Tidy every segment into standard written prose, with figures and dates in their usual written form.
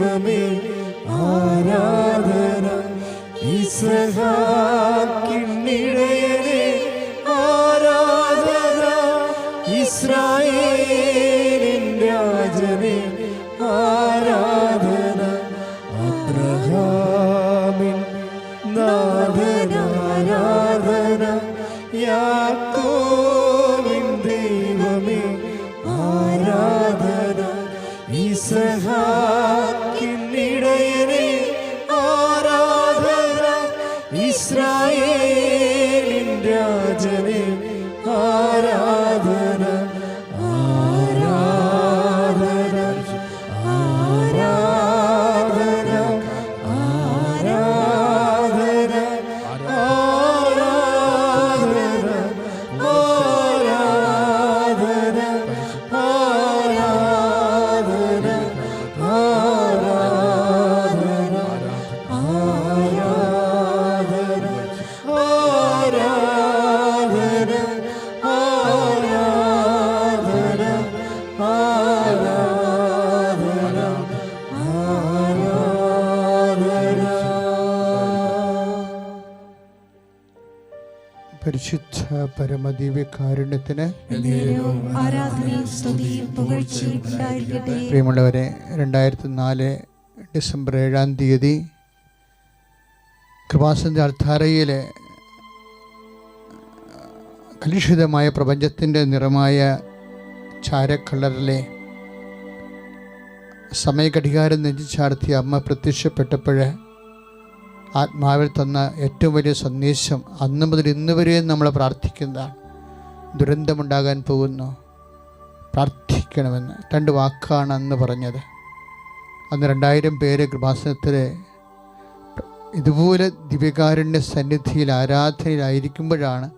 ദൈവമേ ആരാധന. ഇസ്ഹാക്കിന്നിടയനേ ആരാധന. ഇസ്രായേലിൻ രാജനേ ആരാധന. അബ്രഹാമിൻ നാഥനാരാധന. യാക്കോബിൻ ദൈവമേ ആരാധന. ഇസ്ഹാക്കിന്നിടയനേ ആരാധന. ഇസ്രായേലിൻ രാജനേ ആരാധന. ആരാധന ആരാധന ആരാധന ആരാധന ആരാധന ആരാധന ആരാധന ആരാധന ആരാധന പരിശുദ്ധ പരമദിവ്യകാരുണ്യത്തിന് പ്രിയമുള്ളവരെ, 2004 ഡിസംബർ 7-ാം തീയതി കൃപാസന അൾത്താരയിലെ കലുഷിതമായ പ്രപഞ്ചത്തിൻ്റെ നിറമായ ചാരക്കളറിലെ സമയഘടികാരം നെഞ്ചിച്ചാർത്തിയ അമ്മ പ്രത്യക്ഷപ്പെട്ടപ്പോൾ ആത്മാവിൽ തന്ന ഏറ്റവും വലിയ സന്ദേശം അന്ന് മുതൽ ഇന്ന് വരെയും നമ്മൾ പ്രാർത്ഥിക്കുന്നതാണ്. ദുരന്തമുണ്ടാകാൻ പോകുന്നു, പ്രാർത്ഥിക്കണമെന്ന് 2 വാക്കാണ് അന്ന് പറഞ്ഞത്. അന്ന് 2000 പേര് കൃപാസനത്തിൽ ഇതുപോലെ ദിവ്യകാരുണ്യ സന്നിധിയിൽ ആരാധനയിലായിരിക്കുമ്പോഴാണ്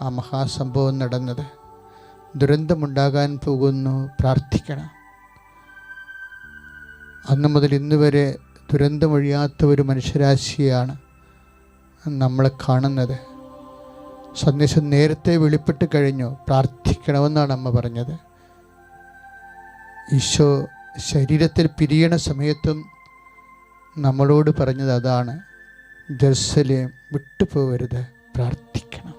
ആ മഹാസംഭവം നടന്നത്. ദുരന്തമുണ്ടാകാൻ പോകുന്നു, പ്രാർത്ഥിക്കണം. അന്ന് മുതൽ ഇന്ന് വരെ ദുരന്തമൊഴിയാത്ത ഒരു മനുഷ്യരാശിയാണ് നമ്മൾ കാണുന്നത്. സന്ദേശം നേരത്തെ വെളിപ്പെട്ട് കഴിഞ്ഞു, പ്രാർത്ഥിക്കണമെന്നാണ് അമ്മ പറഞ്ഞത്. ഈശോ ശരീരത്തിൽ പിരിയണ സമയത്തും നമ്മളോട് പറഞ്ഞത് അതാണ്, ജെറുസലേം വിട്ടുപോകരുത്, പ്രാർത്ഥിക്കണം.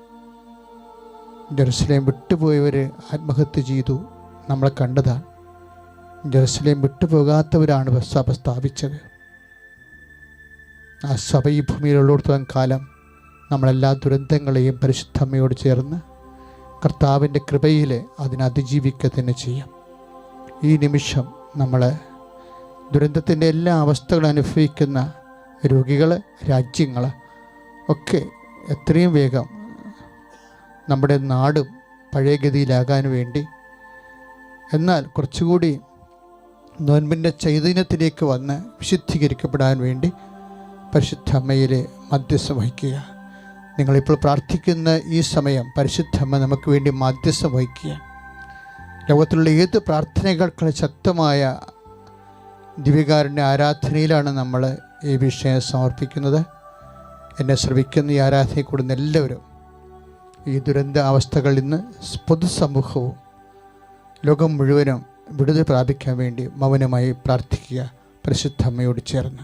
ജെറുസലേം വിട്ടുപോയവർ ആത്മഹത്യ ചെയ്തു, നമ്മളെ കണ്ടതാണ്. ജെറുസലേം വിട്ടുപോകാത്തവരാണ് സഭ സ്ഥാപിച്ചത്. ആ സഭ ഈ ഭൂമിയിലുള്ളിടത്തോളം കാലം നമ്മളെല്ലാ ദുരന്തങ്ങളെയും പരിശുദ്ധമ്മയോട് ചേർന്ന് കർത്താവിൻ്റെ കൃപയിൽ അതിനതിജീവിക്കുക തന്നെ ചെയ്യാം. ഈ നിമിഷം നമ്മൾ ദുരന്തത്തിൻ്റെ എല്ലാ അവസ്ഥകളും അനുഭവിക്കുന്ന രോഗികൾ, രാജ്യങ്ങൾ ഒക്കെ എത്രയും വേഗം നമ്മുടെ നാടും പഴയഗതിയിലാകാൻ വേണ്ടി, എന്നാൽ കുറച്ചുകൂടി നോൻപിൻ്റെ ചൈതന്യത്തിലേക്ക് വന്ന് വിശുദ്ധീകരിക്കപ്പെടാൻ വേണ്ടി പരിശുദ്ധ അമ്മയിൽ മധ്യസ്ഥം വഹിക്കുക. നിങ്ങളിപ്പോൾ പ്രാർത്ഥിക്കുന്ന ഈ സമയം പരിശുദ്ധ അമ്മ നമുക്ക് വേണ്ടി മധ്യസ്ഥം വഹിക്കുക. ലോകത്തിലുള്ള ഏത് പ്രാർത്ഥനകൾക്കുള്ള ശക്തമായ ദിവ്യകാരുണ്യ ആരാധനയിലാണ് നമ്മൾ ഈ വിഷയം സമർപ്പിക്കുന്നത്. എന്നെ ശ്രവിക്കുന്ന ഈ ആരാധനയിൽ കൂടുന്ന എല്ലാവരും ഈ ദുരന്ത അവസ്ഥകളിൽ നിന്ന് പൊതുസമൂഹവും ലോകം മുഴുവനും വിടുതൽ പ്രാപിക്കാൻ വേണ്ടി മൗനമായി പ്രാർത്ഥിക്കുക പരിശുദ്ധ അമ്മയോട് ചേർന്ന്.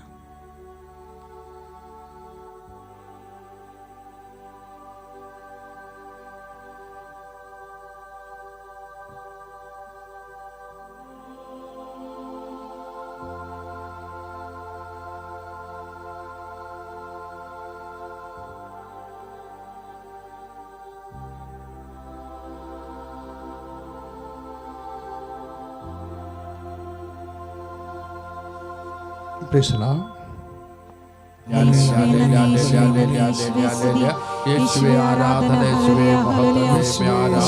യേശുവേ ആരാധന, യേശുവേ മഹത്വം, യേശുവേ ആരാധന,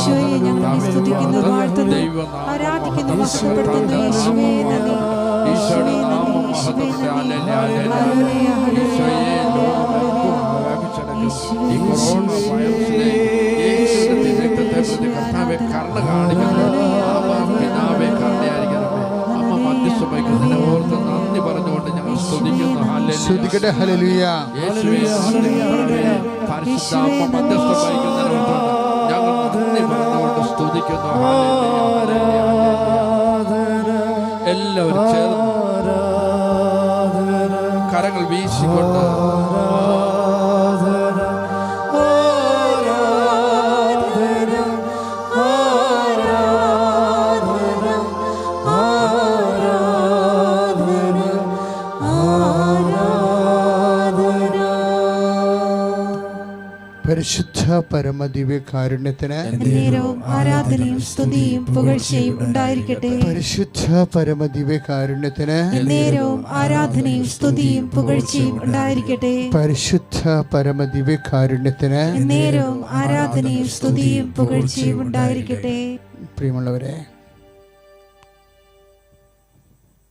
ഈശോയുടെ നാമം ഈശോയെ ഈ കൊറോണ വൈറസിനെ യേശുവിന്റെ രക്തത്തെ പ്രതി കർത്താവെ കരുണ കാണിക്കുന്നു. പിതാവേ കരുണയായിരിക്കണമേ. അമ്മ മധ്യസ്ഥം വഹിക്കുന്നതിനെ ഓർത്ത് നന്ദി പറഞ്ഞുകൊണ്ട് ഞങ്ങൾ സ്തുതിക്കുന്നു. ഹല്ലേലൂയ. പരിശുദ്ധ അമ്മ മധ്യസ്ഥം വഹിക്കുന്നതിനെ ഓർത്ത് ഞങ്ങൾ നന്ദി പറഞ്ഞുകൊണ്ട് സ്തുതിക്കുന്നു. എല്ലാവരും ചേർന്ന് കരങ്ങൾ വീശിക്കൊണ്ട് പരിശുദ്ധ പരമദിവ്യ കാരുണ്യത്തിന് ആരാധനയും സ്തുതിയും പുകഴ്ചയും ഉണ്ടായിരിക്കട്ടെ. പരിശുദ്ധ പരമദിവ്യ കാരുണ്യത്തിന് ആരാധനയും സ്തുതിയും പുകഴ്ചയും ഉണ്ടായിരിക്കട്ടെ. പരിശുദ്ധ പരമദിവ്യ കാരുണ്യത്തിന് ആരാധനയും സ്തുതിയും പുകഴ്ചയും ഉണ്ടായിരിക്കട്ടെ. പ്രിയമുള്ളവരെ,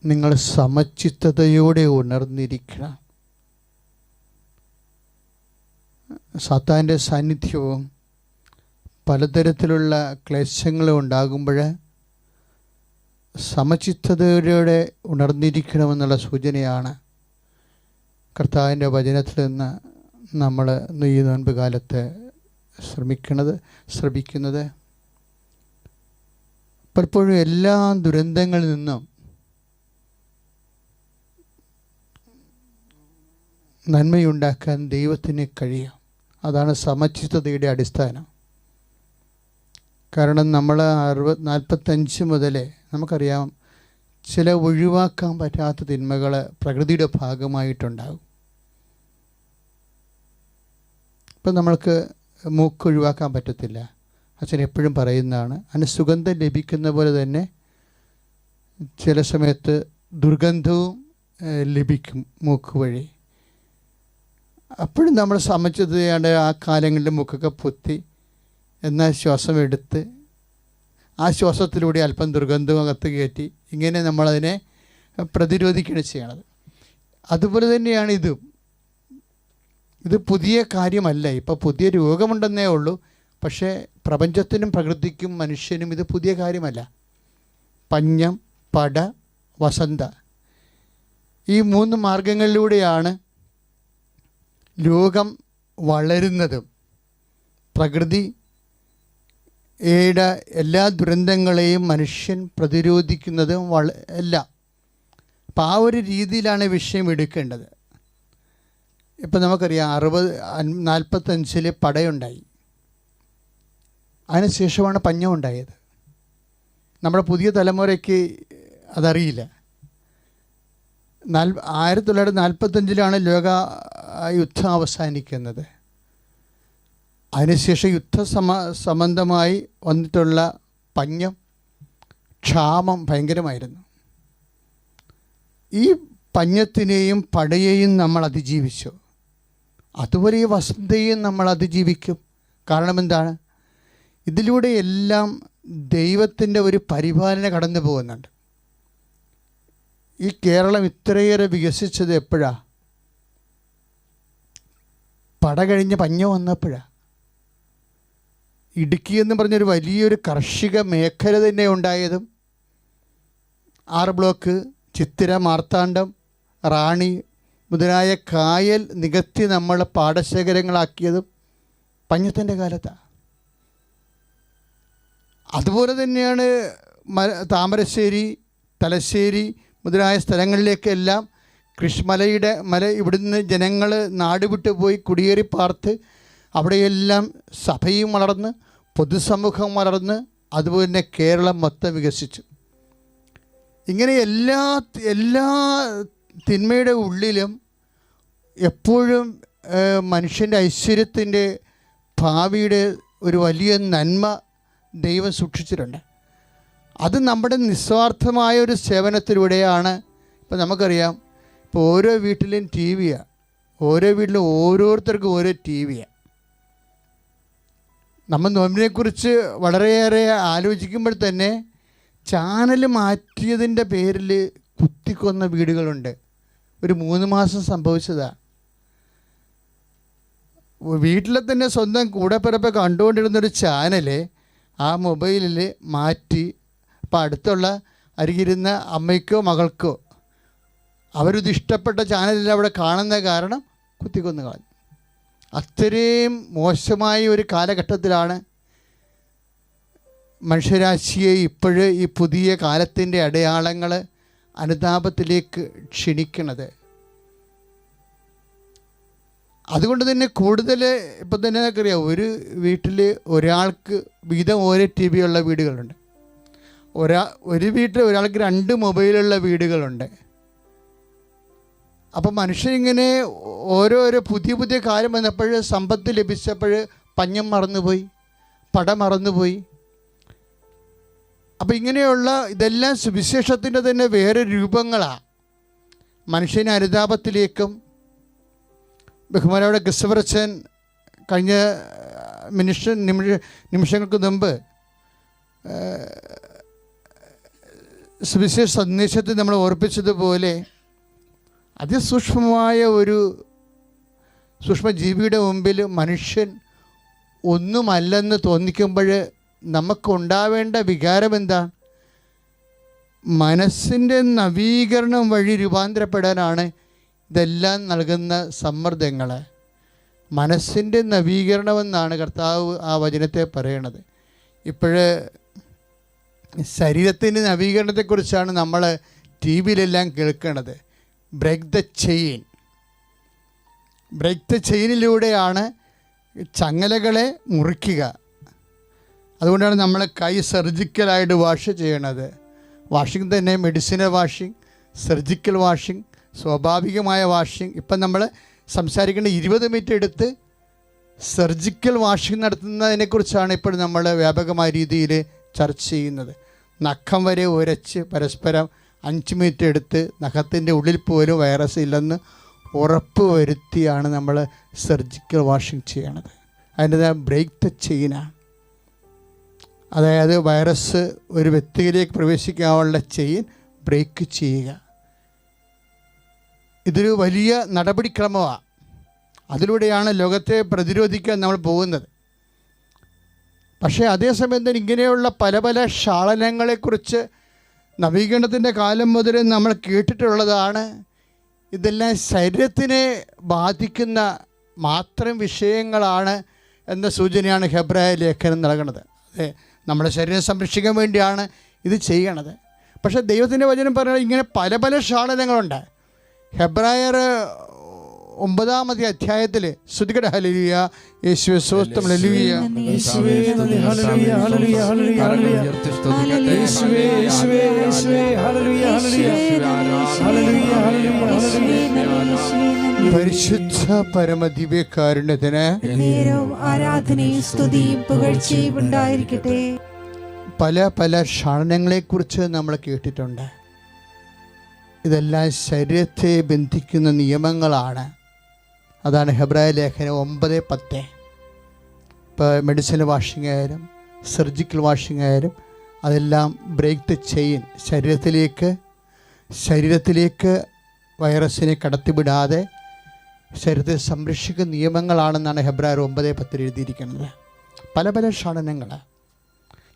നിങ്ങൾ സമചിത്തതയോടെ ഉണർന്നിരിക്കണം. സാത്താൻ്റെ സാന്നിധ്യവും പലതരത്തിലുള്ള ക്ലേശങ്ങളും ഉണ്ടാകുമ്പോൾ സമചിത്തതയോടെ ഉണർന്നിരിക്കണമെന്നുള്ള സൂചനയാണ് കർത്താവിൻ്റെ വചനത്തിൽ നിന്ന് നമ്മൾ ഈ നോൻപ് കാലത്ത് ശ്രമിക്കുന്നത്. പലപ്പോഴും എല്ലാ ദുരന്തങ്ങളിൽ നിന്നും നന്മയുണ്ടാക്കാൻ ദൈവത്തിന് കഴിയും. അതാണ് സമചിത്തതയുടെ അടിസ്ഥാനം. കാരണം നമ്മൾ 45 മുതലേ നമുക്കറിയാം, ചില ഒഴിവാക്കാൻ പറ്റാത്ത തിന്മകൾ പ്രകൃതിയുടെ ഭാഗമായിട്ടുണ്ടാകും. ഇപ്പം നമ്മൾക്ക് മൂക്ക് ഒഴിവാക്കാൻ പറ്റത്തില്ല. അച്ഛൻ എപ്പോഴും പറയുന്നതാണ്, അതിന് സുഗന്ധം ലഭിക്കുന്ന പോലെ തന്നെ ചില സമയത്ത് ദുർഗന്ധവും ലഭിക്കും മൂക്ക് വഴി. അപ്പോഴും നമ്മൾ സമചിത്തതയോടെ ആ കാലങ്ങളിൽ മൂക്കൊക്കെ പൊത്തി എന്നാൽ ശ്വാസം എടുത്ത് ആ ശ്വാസത്തിലൂടെ അല്പം ദുർഗന്ധവും അകത്ത് കയറ്റി ഇങ്ങനെ നമ്മളതിനെ പ്രതിരോധിക്കുകയാണ് ചെയ്യണത്. അതുപോലെ തന്നെയാണ് ഇത് പുതിയ കാര്യമല്ല. ഇപ്പോൾ പുതിയ രോഗമുണ്ടെന്നേ ഉള്ളൂ. പക്ഷേ പ്രപഞ്ചത്തിനും പ്രകൃതിക്കും മനുഷ്യനും ഇത് പുതിയ കാര്യമല്ല. പഞ്ഞം, പട, വസന്ത, ഈ 3 മാർഗങ്ങളിലൂടെയാണ് രോഗം വളരുന്നതും പ്രകൃതിയുടെ എല്ലാ ദുരന്തങ്ങളെയും മനുഷ്യൻ പ്രതിരോധിക്കുന്നതും എല്ലാം. അപ്പം ആ ഒരു രീതിയിലാണ് വിഷയം എടുക്കേണ്ടത്. ഇപ്പം നമുക്കറിയാം 45 പടയുണ്ടായി. അതിനുശേഷമാണ് പഞ്ഞം ഉണ്ടായത്. നമ്മുടെ പുതിയ തലമുറയ്ക്ക് അതറിയില്ല. 1945 ലോക യുദ്ധം അവസാനിക്കുന്നത്. അതിനുശേഷം സംബന്ധമായി വന്നിട്ടുള്ള പഞ്ഞം, ക്ഷാമം ഭയങ്കരമായിരുന്നു. ഈ പഞ്ഞത്തിനെയും പടയെയും നമ്മൾ അതിജീവിച്ചു. അതുപോലെ ഈ വസന്തയും നമ്മൾ അതിജീവിക്കും. കാരണം എന്താണ്? ഇതിലൂടെ എല്ലാം ദൈവത്തിൻ്റെ ഒരു പരിപാലന കടന്നു പോകുന്നുണ്ട്. ഈ കേരളം ഇത്രയേറെ വികസിച്ചത് എപ്പോഴാണ്? പട കഴിഞ്ഞ് പഞ്ഞം വന്നപ്പോഴാണ്. ഇടുക്കി എന്ന് പറഞ്ഞൊരു വലിയൊരു കാർഷിക മേഖല തന്നെ ഉണ്ടായതും 6 ബ്ലോക്ക്, ചിത്തിര, മാർത്താണ്ഡം, റാണി മുതലായ കായൽ നികത്തി നമ്മൾ പാടശേഖരങ്ങളാക്കിയതും പഞ്ഞത്തിൻ്റെ കാലത്താണ്. അതുപോലെ തന്നെയാണ് താമരശ്ശേരി, തലശ്ശേരി മുതലായ സ്ഥലങ്ങളിലേക്കെല്ലാം കൃഷ്ണമലയുടെ ഇവിടുന്ന് ജനങ്ങൾ നാട് വിട്ടു പോയി കുടിയേറി പാർത്ത് അവിടെയെല്ലാം സഭയും വളർന്ന് പൊതുസമൂഹം വളർന്ന് അതുപോലെ തന്നെ കേരളം മൊത്തം വികസിച്ചു. ഇങ്ങനെ എല്ലാ തിന്മയുടെ ഉള്ളിലും എപ്പോഴും മനുഷ്യൻ്റെ ഐശ്വര്യത്തിൻ്റെ ഭാവിയുടെ ഒരു വലിയ നന്മ ദൈവം സൂക്ഷിച്ചിട്ടുണ്ട്. അത് നമ്മുടെ നിസ്വാർത്ഥമായ ഒരു സേവനത്തിലൂടെയാണ്. ഇപ്പം നമുക്കറിയാം, ഇപ്പോൾ ഓരോ വീട്ടിലും ടി വിയാണ്. ഓരോ വീട്ടിലും ഓരോരുത്തർക്കും ഓരോ ടി വിയാണ്. നമ്മൾ നോമ്പിനെക്കുറിച്ച് വളരെയേറെ ആലോചിക്കുമ്പോൾ തന്നെ ചാനൽ മാറ്റിയതിൻ്റെ പേരിൽ കുത്തിക്കൊന്ന വീടുകളുണ്ട്. ഒരു 3 മാസം സംഭവിച്ചതാണ്. വീട്ടിലെ തന്നെ സ്വന്തം കൂടെപ്പിറപ്പ് കണ്ടുകൊണ്ടിരുന്നൊരു ചാനൽ ആ മൊബൈലിൽ മാറ്റി. അപ്പം അടുത്തുള്ള അരികിരുന്ന അമ്മയ്ക്കോ മകൾക്കോ അവരിത് ഇഷ്ടപ്പെട്ട ചാനലിൽ അവിടെ കാണുന്ന കാരണം കുത്തിക്കൊന്നു കളഞ്ഞു. അത്രയും മോശമായ ഒരു കാലഘട്ടത്തിലാണ് മനുഷ്യരാശിയെ ഇപ്പോഴ് ഈ പുതിയ കാലത്തിൻ്റെ അടയാളങ്ങൾ അനുതാപത്തിലേക്ക് ക്ഷണിക്കണത്. അതുകൊണ്ട് തന്നെ കൂടുതൽ ഇപ്പം തന്നെ നമുക്കറിയാം, ഒരു വീട്ടിൽ ഒരാൾക്ക് വീതം ഓരോ TV ഉള്ള വീടുകളുണ്ട്. ഒരു വീട്ടിൽ ഒരാൾക്ക് 2 മൊബൈലുള്ള വീടുകളുണ്ട്. അപ്പം മനുഷ്യനിങ്ങനെ ഓരോരോ പുതിയ കാര്യം വന്നപ്പോൾ, സമ്പത്ത് ലഭിച്ചപ്പോൾ പഞ്ഞം മറന്നുപോയി, പട മറന്നുപോയി. അപ്പം ഇങ്ങനെയുള്ള ഇതെല്ലാം സുവിശേഷത്തിൻ്റെ തന്നെ വേറെ രൂപങ്ങളാണ്. മനുഷ്യനെ അനുതാപത്തിലേക്കും, ബഹുമാനയുടെ ക്രിസ്തുവർച്ചൻ കഴിഞ്ഞ നിമിഷങ്ങൾക്ക് മുമ്പ് സുവിശേഷ സന്ദേശത്തിൽ നമ്മൾ ഓർപ്പിച്ചതുപോലെ അതിസൂക്ഷ്മമായ ഒരു സൂക്ഷ്മജീവിയുടെ മുമ്പിൽ മനുഷ്യൻ ഒന്നുമല്ലെന്ന് തോന്നിക്കുമ്പോൾ നമുക്കുണ്ടാവേണ്ട വികാരം എന്താണ്? മനസ്സിൻ്റെ നവീകരണം വഴി രൂപാന്തരപ്പെടാനാണ് ഇതെല്ലാം നൽകുന്ന സമ്മർദ്ദങ്ങൾ. മനസ്സിൻ്റെ നവീകരണമെന്നാണ് കർത്താവ് ആ വചനത്തെ പറയണത്. ഇപ്പോഴ് ശരീരത്തിൻ്റെ നവീകരണത്തെക്കുറിച്ചാണ് നമ്മൾ TV-യിലെല്ലാം കേൾക്കുന്നത്. ബ്രേക്ക് ദ ചെയിനിലൂടെയാണ് ചങ്ങലകളെ മുറിക്കുക. അതുകൊണ്ടാണ് നമ്മൾ കൈ സർജിക്കലായിട്ട് വാഷ് ചെയ്യണത്. വാഷിംഗ് തന്നെ മെഡിസിനൽ വാഷിംഗ്, സർജിക്കൽ വാഷിംഗ്, സ്വാഭാവികമായ വാഷിംഗ്. ഇപ്പം നമ്മൾ സംസാരിക്കേണ്ട 20 മിനിറ്റ് എടുത്ത് സർജിക്കൽ വാഷിംഗ് നടത്തുന്നതിനെക്കുറിച്ചാണ് ഇപ്പോൾ നമ്മൾ വ്യാപകമായ രീതിയിൽ ചർച്ച ചെയ്യുന്നത്. നഖം വരെ ഉരച്ച് പരസ്പരം 5 മിനിറ്റ് എടുത്ത് നഖത്തിൻ്റെ ഉള്ളിൽ പോലും വൈറസ് ഇല്ലെന്ന് ഉറപ്പ് വരുത്തിയാണ് നമ്മൾ സർജിക്കൽ വാഷിംഗ് ചെയ്യണത്. അതിൻ്റെ ബ്രേക്ക് ദ ചെയിനാണ്. അതായത് വൈറസ് ഒരു വ്യക്തിയിലേക്ക് പ്രവേശിക്കാനുള്ള ചെയിൻ ബ്രേക്ക് ചെയ്യുക. ഇതൊരു വലിയ നടപടിക്രമമാണ്. അതിലൂടെയാണ് ലോകത്തെ പ്രതിരോധിക്കാൻ നമ്മൾ പോകുന്നത്. പക്ഷേ അതേസമയം തന്നെ ഇങ്ങനെയുള്ള പല ക്ഷാളനങ്ങളെക്കുറിച്ച് നവീകരണത്തിൻ്റെ കാലം മുതൽ നമ്മൾ കേട്ടിട്ടുള്ളതാണ്. ഇതെല്ലാം ശരീരത്തിനെ ബാധിക്കുന്ന മാത്രം വിഷയങ്ങളാണ് എന്ന സൂചനയാണ് ഹെബ്രായ ലേഖനം നൽകുന്നത്. അതെ, നമ്മുടെ ശരീരം സംരക്ഷിക്കാൻ വേണ്ടിയാണ് ഇത് ചെയ്യണത്. പക്ഷേ ദൈവത്തിൻ്റെ വചനം പറയുന്നത് ഇങ്ങനെ പല ക്ഷാളനങ്ങളുണ്ട്. ഹെബ്രായർ 9-ാമത്തെ അധ്യായത്തിൽ ശ്രുതികട ഹല്ലേലൂയ, യേശുവേ സ്തോത്രം, ഹല്ലേലൂയ, യേശുവേ നന്ദി, ഹല്ലേലൂയ, ഹല്ലേലൂയ, ഹല്ലേലൂയ, ഹല്ലേലൂയ, യേശുവേ, യേശുവേ, യേശുവേ, ഹല്ലേലൂയ, ഹല്ലേലൂയ, ഹല്ലേലൂയ, ഹല്ലേലൂയ. പരിശുദ്ധ പരമദിവ്യകാരുണ്യത്തിന് നേരവും ആരാധനയും സ്തുതിയും പുകഴ്ചയും ഉണ്ടായിരിക്കട്ടെ. പല ക്ഷാളനങ്ങളെക്കുറിച്ച് നമ്മൾ കേട്ടിട്ടുണ്ട്. ഇതെല്ലാം ശരീരത്തെ ബന്ധിക്കുന്ന നിയമങ്ങളാണ്. അതാണ് ഹെബ്രായ ലേഖനം 9:10. ഇപ്പോൾ മെഡിസിൻ വാഷിംഗ് ആയാലും സർജിക്കൽ വാഷിംഗ് ആയാലും അതെല്ലാം ബ്രേക്ക് ദ ചെയിൻ, ശരീരത്തിലേക്ക് വൈറസിനെ കടത്തിവിടാതെ ശരീരത്തെ സംരക്ഷിക്കുന്ന നിയമങ്ങളാണെന്നാണ് ഹെബ്രായർ 9:10 എഴുതിയിരിക്കുന്നത്. പല ക്ഷാളനങ്ങൾ,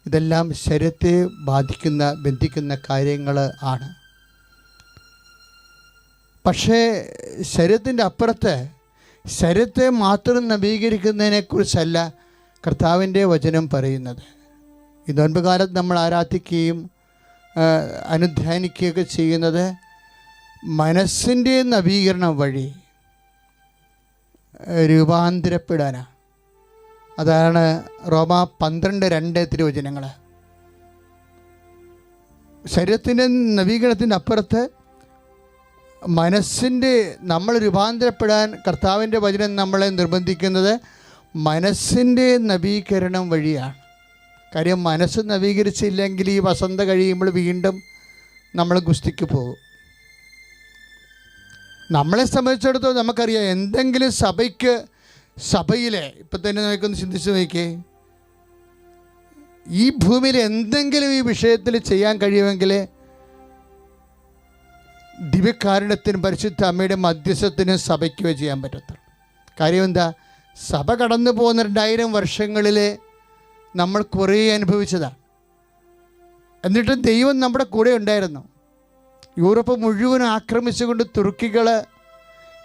ഇതെല്ലാം ശരീരത്തെ ബന്ധിക്കുന്ന കാര്യങ്ങൾ ആണ്. പക്ഷേ ശരീരത്തിൻ്റെ അപ്പുറത്ത് ശരീരത്തെ മാത്രം നവീകരിക്കുന്നതിനെക്കുറിച്ചല്ല കർത്താവിൻ്റെ വചനം പറയുന്നത്. ഈ നോൻപ് കാലത്ത് നമ്മൾ ആരാധിക്കുകയും അനുധ്യാനിക്കുകയൊക്കെ ചെയ്യുന്നത് മനസ്സിൻ്റെ നവീകരണം വഴി രൂപാന്തരപ്പെടാനാണ്. അതാണ് റോമ 12:2 തിരുവചനങ്ങൾ. ശരീരത്തിൻ്റെ നവീകരണത്തിൻ്റെ അപ്പുറത്ത് നമ്മൾ രൂപാന്തരപ്പെടാൻ കർത്താവിൻ്റെ വചനം നമ്മളെ നിർബന്ധിക്കുന്നത് മനസ്സിൻ്റെ നവീകരണം വഴിയാണ്. കാര്യം മനസ്സ് നവീകരിച്ചില്ലെങ്കിൽ ഈ വസന്ത കഴിയുമ്പോൾ വീണ്ടും നമ്മൾ ഗുസ്തിക്ക് പോകും. നമ്മളെ സംബന്ധിച്ചിടത്തോളം നമുക്കറിയാം, എന്തെങ്കിലും സഭയിലെ ഇപ്പം തന്നെ നമുക്കൊന്ന് ചിന്തിച്ച് നോക്കിയേ, ഈ ഭൂമിയിൽ എന്തെങ്കിലും ഈ വിഷയത്തിൽ ചെയ്യാൻ കഴിയുമെങ്കിൽ ദിവ്യകാരുണ്യത്തിനും പരിശുദ്ധ അമ്മയുടെ മധ്യസ്ഥത്തിനും സഭയ്ക്ക് ചെയ്യാൻ പറ്റത്തുള്ളൂ. കാര്യം എന്താ? സഭ കടന്നു പോകുന്ന 2000 വർഷങ്ങളിൽ നമ്മൾ കുറേ അനുഭവിച്ചതാണ്. എന്നിട്ടും ദൈവം നമ്മുടെ കൂടെ ഉണ്ടായിരുന്നു. യൂറോപ്പ് മുഴുവൻ ആക്രമിച്ചുകൊണ്ട് തുർക്കികൾ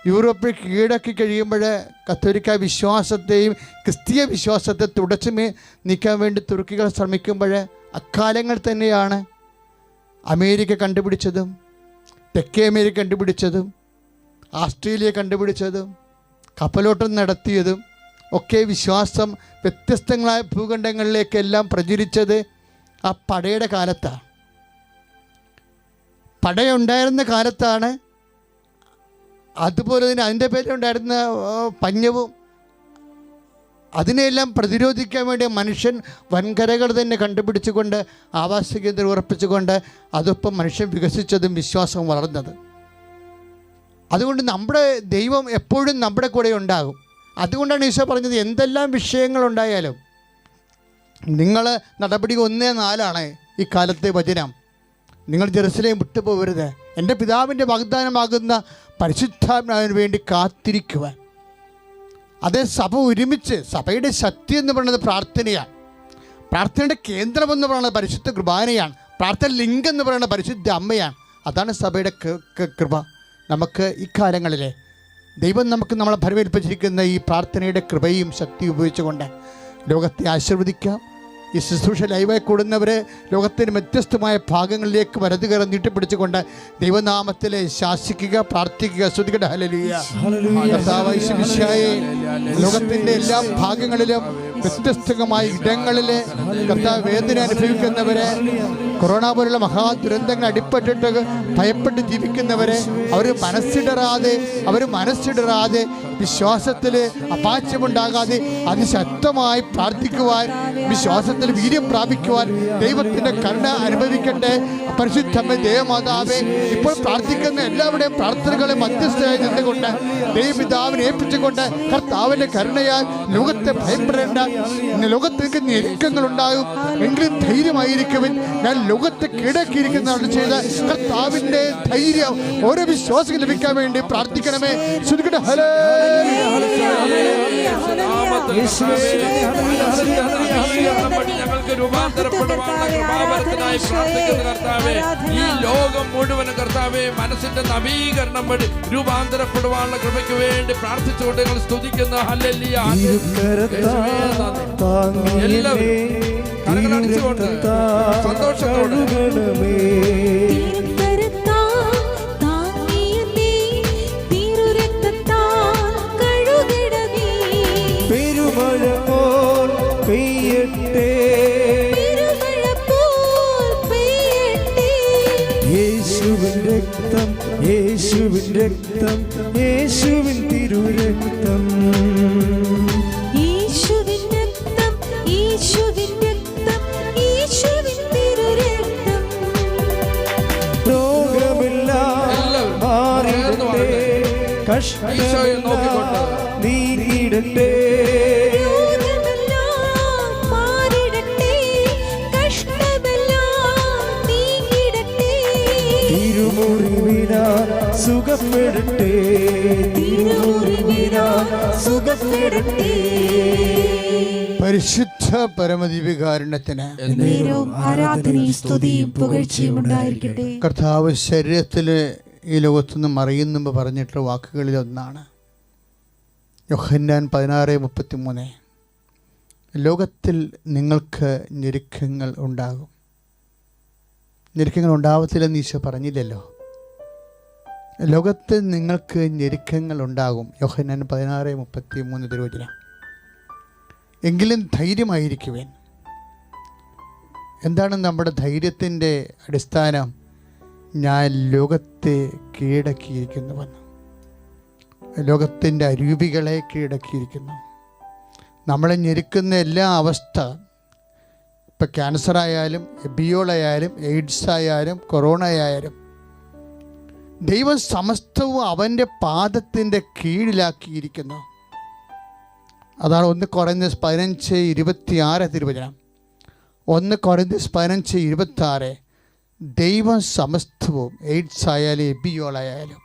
യൂറോപ്പിൽ കീഴടക്കി കഴിയുമ്പോൾ കത്തോലിക്ക വിശ്വാസത്തെയും ക്രിസ്തീയ വിശ്വാസത്തെ തുടച്ചു നീക്കാൻ വേണ്ടി തുർക്കികൾ ശ്രമിക്കുമ്പോൾ അക്കാലങ്ങൾ തന്നെയാണ് അമേരിക്ക കണ്ടുപിടിച്ചതും തെക്കേ അമേരിക്ക കണ്ടുപിടിച്ചതും ആസ്ട്രേലിയ കണ്ടുപിടിച്ചതും കപ്പലോട്ടം നടത്തിയതും ഒക്കെ വിശ്വാസം വ്യത്യസ്തങ്ങളായ ഭൂഖണ്ഡങ്ങളിലേക്കെല്ലാം പ്രചരിച്ചത് ആ പടയുടെ കാലത്താണ്. പടയുണ്ടായിരുന്ന കാലത്താണ്. അതുപോലെ തന്നെ അതിൻ്റെ പേരിലുണ്ടായിരുന്ന പഞ്ഞവും അതിനെല്ലാം പ്രതിരോധിക്കാൻ വേണ്ടി മനുഷ്യൻ വൻകരകൾ തന്നെ കണ്ടുപിടിച്ചുകൊണ്ട് ആവാസ കേന്ദ്രം ഉറപ്പിച്ചുകൊണ്ട് അതൊപ്പം മനുഷ്യൻ വികസിച്ചതും വിശ്വാസം വളർന്നത്. അതുകൊണ്ട് നമ്മുടെ ദൈവം എപ്പോഴും നമ്മുടെ കൂടെ ഉണ്ടാകും. അതുകൊണ്ടാണ് ഈശോ പറഞ്ഞത്, എന്തെല്ലാം വിഷയങ്ങളുണ്ടായാലും നിങ്ങൾ നടപടി 1:4 ഈ കാലത്തെ വചനം. നിങ്ങൾ ജെറുസലേം വിട്ടുപോകരുത്, എൻ്റെ പിതാവിൻ്റെ വാഗ്ദാനമാകുന്ന പരിശുദ്ധാത്മാവിന് വേണ്ടി കാത്തിരിക്കുവാൻ. അതേ സഭ ഒരുമിച്ച്, സഭയുടെ ശക്തി എന്ന് പറയുന്നത് പ്രാർത്ഥനയാണ്. പ്രാർത്ഥനയുടെ കേന്ദ്രമെന്ന് പറയുന്നത് പരിശുദ്ധ കുർബാനയാണ്. പ്രാർത്ഥന ലിംഗം എന്ന് പറയുന്നത് പരിശുദ്ധ അമ്മയാണ്. അതാണ് സഭയുടെ കൃപ. നമുക്ക് ഇക്കാലങ്ങളിൽ ദൈവം നമ്മളെ ഭരമേൽപ്പിച്ചിരിക്കുന്ന ഈ പ്രാർത്ഥനയുടെ കൃപയും ശക്തിയും ഉപയോഗിച്ചുകൊണ്ട് ലോകത്തെ ആശീർവദിക്കാം. ഈ ശുശ്രൂഷ ലൈവായി കൂടുന്നവരെ ലോകത്തിന് വ്യത്യസ്തമായ ഭാഗങ്ങളിലേക്ക് വലതുകരം നീട്ടിപ്പിടിച്ചുകൊണ്ട് ദൈവനാമത്തിൽ ശാസിക്കുക, പ്രാർത്ഥിക്കുക, സ്തുതിക്കട്ടെ. ഹല്ലേലൂയ. കർത്താവായ യേശുമിശിഹായേ, ലോകത്തിൻ്റെ എല്ലാ ഭാഗങ്ങളിലും വ്യത്യസ്തമായ ഇടങ്ങളിൽ കർത്താവ് വേദന അനുഭവിക്കുന്നവരെ, കൊറോണ പോലുള്ള മഹാദുരന്തങ്ങൾ അടിപ്പെട്ടിട്ട് ഭയപ്പെട്ട് ജീവിക്കുന്നവരെ അവർ മനസ്സിടറാതെ വിശ്വാസത്തിൽ അപാച്യമുണ്ടാകാതെ അതിശക്തമായി പ്രാർത്ഥിക്കുവാൻ, വിശ്വാസത്തിൽ വീര്യം പ്രാപിക്കുവാൻ ദൈവത്തിൻ്റെ കരുണ അനുഭവിക്കട്ടെ. പരിശുദ്ധമ്മ ദേവമാതാവേ, ഇപ്പോൾ പ്രാർത്ഥിക്കുന്ന എല്ലാവരുടെയും പ്രാർത്ഥനകളെ മധ്യസ്ഥയായി നിന്നുകൊണ്ട് ദൈവപിതാവിനെ ഏൽപ്പിച്ചുകൊണ്ട് കർത്താവിൻ്റെ കരുണയാൽ ലോകത്തെ ഭയപ്പെടേണ്ട, ലോകത്തേക്ക് ഞെരുക്കങ്ങളുണ്ടാകും എങ്കിലും ധൈര്യമായിരിക്കുവിൻ, ഞാൻ ലോകത്തെ കീഴടക്കിയിരിക്കുന്നതാണ് ചെയ്ത കർത്താവിൻ്റെ ധൈര്യം ഓരോ വിശ്വാസികൾ ലഭിക്കാൻ വേണ്ടി പ്രാർത്ഥിക്കണമേ. ശ്രുതിക്കട്ടെ. ഞങ്ങൾക്ക് രൂപാന്തരപ്പെടുവാനുള്ള കൃപാവരത്തിനായി പ്രാർത്ഥിക്കുന്ന കർത്താവേ, ഈ ലോകം മുഴുവനും കർത്താവേ മനസ്സിന്റെ നവീകരണം വഴി രൂപാന്തരപ്പെടുവാനുള്ള കൃപയ്ക്ക് വേണ്ടി പ്രാർത്ഥിച്ചുകൊണ്ട് ഞങ്ങൾ സ്തുതിക്കുന്ന ഹല്ലേലൂയ. എല്ലാവരും കരങ്ങളടിച്ചുകൊണ്ട് സന്തോഷത്തോടെ യേശുവിൻ രക്തം, യേശുവിൻ തിരുരക്തം, യേശുവിൻ രക്തം, യേശുവിൻ രക്തം, യേശുവിൻ തിരുരക്തം. രോഗമെല്ലാം മാറിടട്ടെ, കഷ്ടമെല്ലാം നീങ്ങിടട്ടെ, സുഖപ്പെടട്ടെ, സുഖപ്പെടട്ടെ. പരിശുദ്ധ പരമദിവ്യകാരുണ്യത്തിന് ആരാധനയും സ്തുതിയും പുകഴ്ചയും ഉണ്ടായിരിക്കട്ടെ. കർത്താവ് ശരീരത്തിൽ ഈ ലോകത്തുനിന്ന് മറിയുന്നുമ്പ് പറഞ്ഞിട്ടുള്ള വാക്കുകളിലൊന്നാണ് യോഹന്നാൻ 16:33. ലോകത്തിൽ നിങ്ങൾക്ക് ഞെരുക്കങ്ങൾ ഉണ്ടാകും. ഞെരുക്കങ്ങൾ ഉണ്ടാവത്തില്ലെന്ന് ഈശോ പറഞ്ഞില്ലല്ലോ. ലോകത്ത് നിങ്ങൾക്ക് ഞെരുക്കങ്ങൾ ഉണ്ടാകും. യോഹന്നാൻ 16:33 തിരുവചനം. എങ്കിലും ധൈര്യമായിരിക്കുവേൻ. എന്താണ് നമ്മുടെ ധൈര്യത്തിൻ്റെ അടിസ്ഥാനം? ഞാൻ ലോകത്തെ കീഴടക്കിയിരിക്കുന്നുവെന്ന്. ലോകത്തിൻ്റെ അരൂപികളെ കീഴടക്കിയിരിക്കുന്നു. നമ്മളെ ഞെരുക്കുന്ന എല്ലാ അവസ്ഥ, ഇപ്പം ക്യാൻസറായാലും എബിയോളായാലും എയ്ഡ്സ് ആയാലും കൊറോണ ആയാലും ദൈവം സമസ്തവും അവൻ്റെ പാദത്തിൻ്റെ കീഴിലാക്കിയിരിക്കുന്നു. അതാണ് 1 കൊരിന്ത്യർ 15:26 തിരുവചനം. 1 കൊരിന്ത്യർ 15:26. ദൈവം സമസ്തവും, എയ്ഡ്സ് ആയാലും എബിയോളായാലും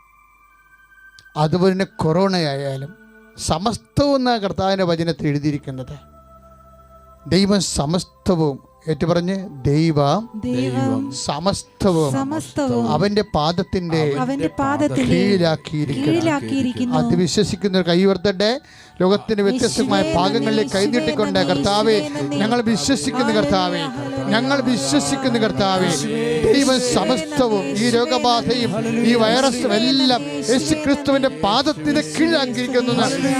അതുപോലെ തന്നെ കൊറോണയായാലും സമസ്തവും എന്ന കർത്താവിൻ്റെ വചനത്തിൽ എഴുതിയിരിക്കുന്നത്. ദൈവം സമസ്തവും ഏറ്റുപറഞ്ഞ് ദൈവം സമസ്തവും അവന്റെ പാദത്തിന്റെ കീഴിലാക്കിയിരിക്കുന്നു. അത് വിശ്വസിക്കുന്നവർ കൈവർത്തട്ടെ. ലോകത്തിന്റെ വ്യത്യസ്തമായ ഭാഗങ്ങളിലേക്ക് കൈനീട്ടിക്കൊണ്ട് കർത്താവേ, ഞങ്ങൾ വിശ്വസിക്കുന്ന കർത്താവേ, ഞങ്ങൾ വിശ്വസിക്കുന്ന കർത്താവേ, ദൈവം സമസ്തവും ഈ രോഗബാധയും ഈ വൈറസും എല്ലാം യേശു ക്രിസ്തുവിന്റെ പാദത്തിന് കീഴാക്കിയിരിക്കുന്നു.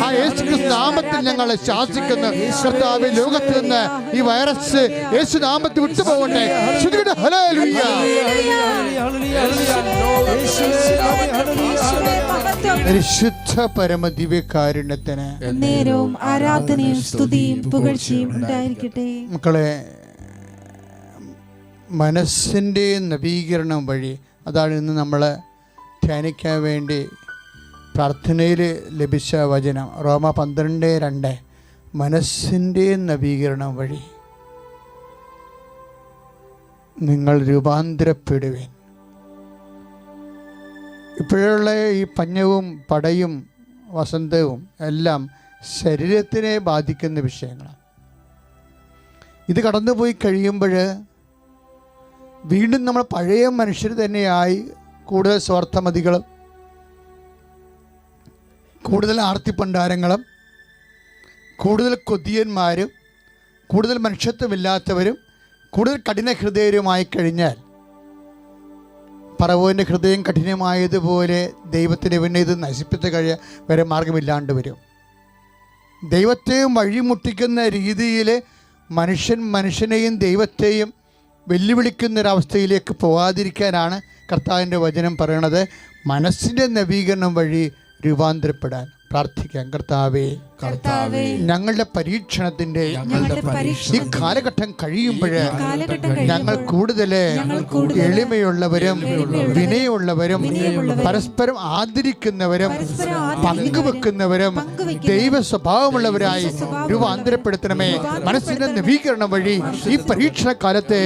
ആ യേശു ക്രിസ്തു നാമത്തിൽ ഞങ്ങൾ ശാസിക്കുന്നു കർത്താവേ, ലോകത്ത് നിന്ന് ഈ വൈറസ് യേശു നാമത്തിൽ വിട്ടുപോകട്ടെ. ഹല്ലേലൂയ. പരിശുദ്ധ പരമദിവ്യകാരുണ്യത്തിന് നേരവും ആരാധനയും സ്തുതിയും പുകഴ്ചയും ഉണ്ടായിരിക്കട്ടെ. മക്കളെ, മനസ്സിൻ്റെ നവീകരണം വഴി, അതാണ് ഇന്ന് നമ്മൾ ധ്യാനിക്കാൻ വേണ്ടി പ്രാർത്ഥനയിൽ ലഭിച്ച വചനം. റോമ 12:2. മനസ്സിൻ്റെ നവീകരണം വഴി നിങ്ങൾ രൂപാന്തരപ്പെടുവേൻ. ഇപ്പോഴുള്ള ഈ പഞ്ഞവും പടയും വസന്തവും എല്ലാം ശരീരത്തിനെ ബാധിക്കുന്ന വിഷയങ്ങളാണ്. ഇത് കടന്നുപോയി കഴിയുമ്പോൾ വീണ്ടും നമ്മൾ പഴയ മനുഷ്യർ തന്നെയായി കൂടുതൽ സ്വാർത്ഥമതികളും കൂടുതൽ ആർത്തിപ്പണ്ടാരങ്ങളും കൂടുതൽ കൊതിയന്മാരും കൂടുതൽ മനുഷ്യത്വമില്ലാത്തവരും കൂടുതൽ കഠിന ഹൃദയരുമായി കഴിഞ്ഞാൽ പറവോൻ്റെ ഹൃദയം കഠിനമായതുപോലെ ദൈവത്തിന് പിന്നെ ഇത് നശിപ്പിച്ച് കഴിയാൻ വരെ മാർഗമില്ലാണ്ട് വരും. ദൈവത്തെയും വഴിമുട്ടിക്കുന്ന രീതിയിൽ മനുഷ്യനെയും ദൈവത്തെയും വെല്ലുവിളിക്കുന്നൊരവസ്ഥയിലേക്ക് പോകാതിരിക്കാനാണ് കർത്താവിൻ്റെ വചനം പറയണത്. മനസ്സിൻ്റെ നവീകരണം വഴി രൂപാന്തരപ്പെടാൻ പ്രാർത്ഥിക്കാം. കർത്താവേ, ഞങ്ങളുടെ പരീക്ഷണത്തിൻ്റെ ഈ കാലഘട്ടം കഴിയുമ്പോൾ ഞങ്ങൾ കൂടുതൽ എളിമയുള്ളവരും വിനയമുള്ളവരും പരസ്പരം ആദരിക്കുന്നവരും പങ്കുവെക്കുന്നവരും ദൈവ സ്വഭാവമുള്ളവരായി രൂപാന്തരപ്പെടുത്തണമേ. മനസ്സിന്റെ നവീകരണം വഴി ഈ പരീക്ഷണ കാലത്തെ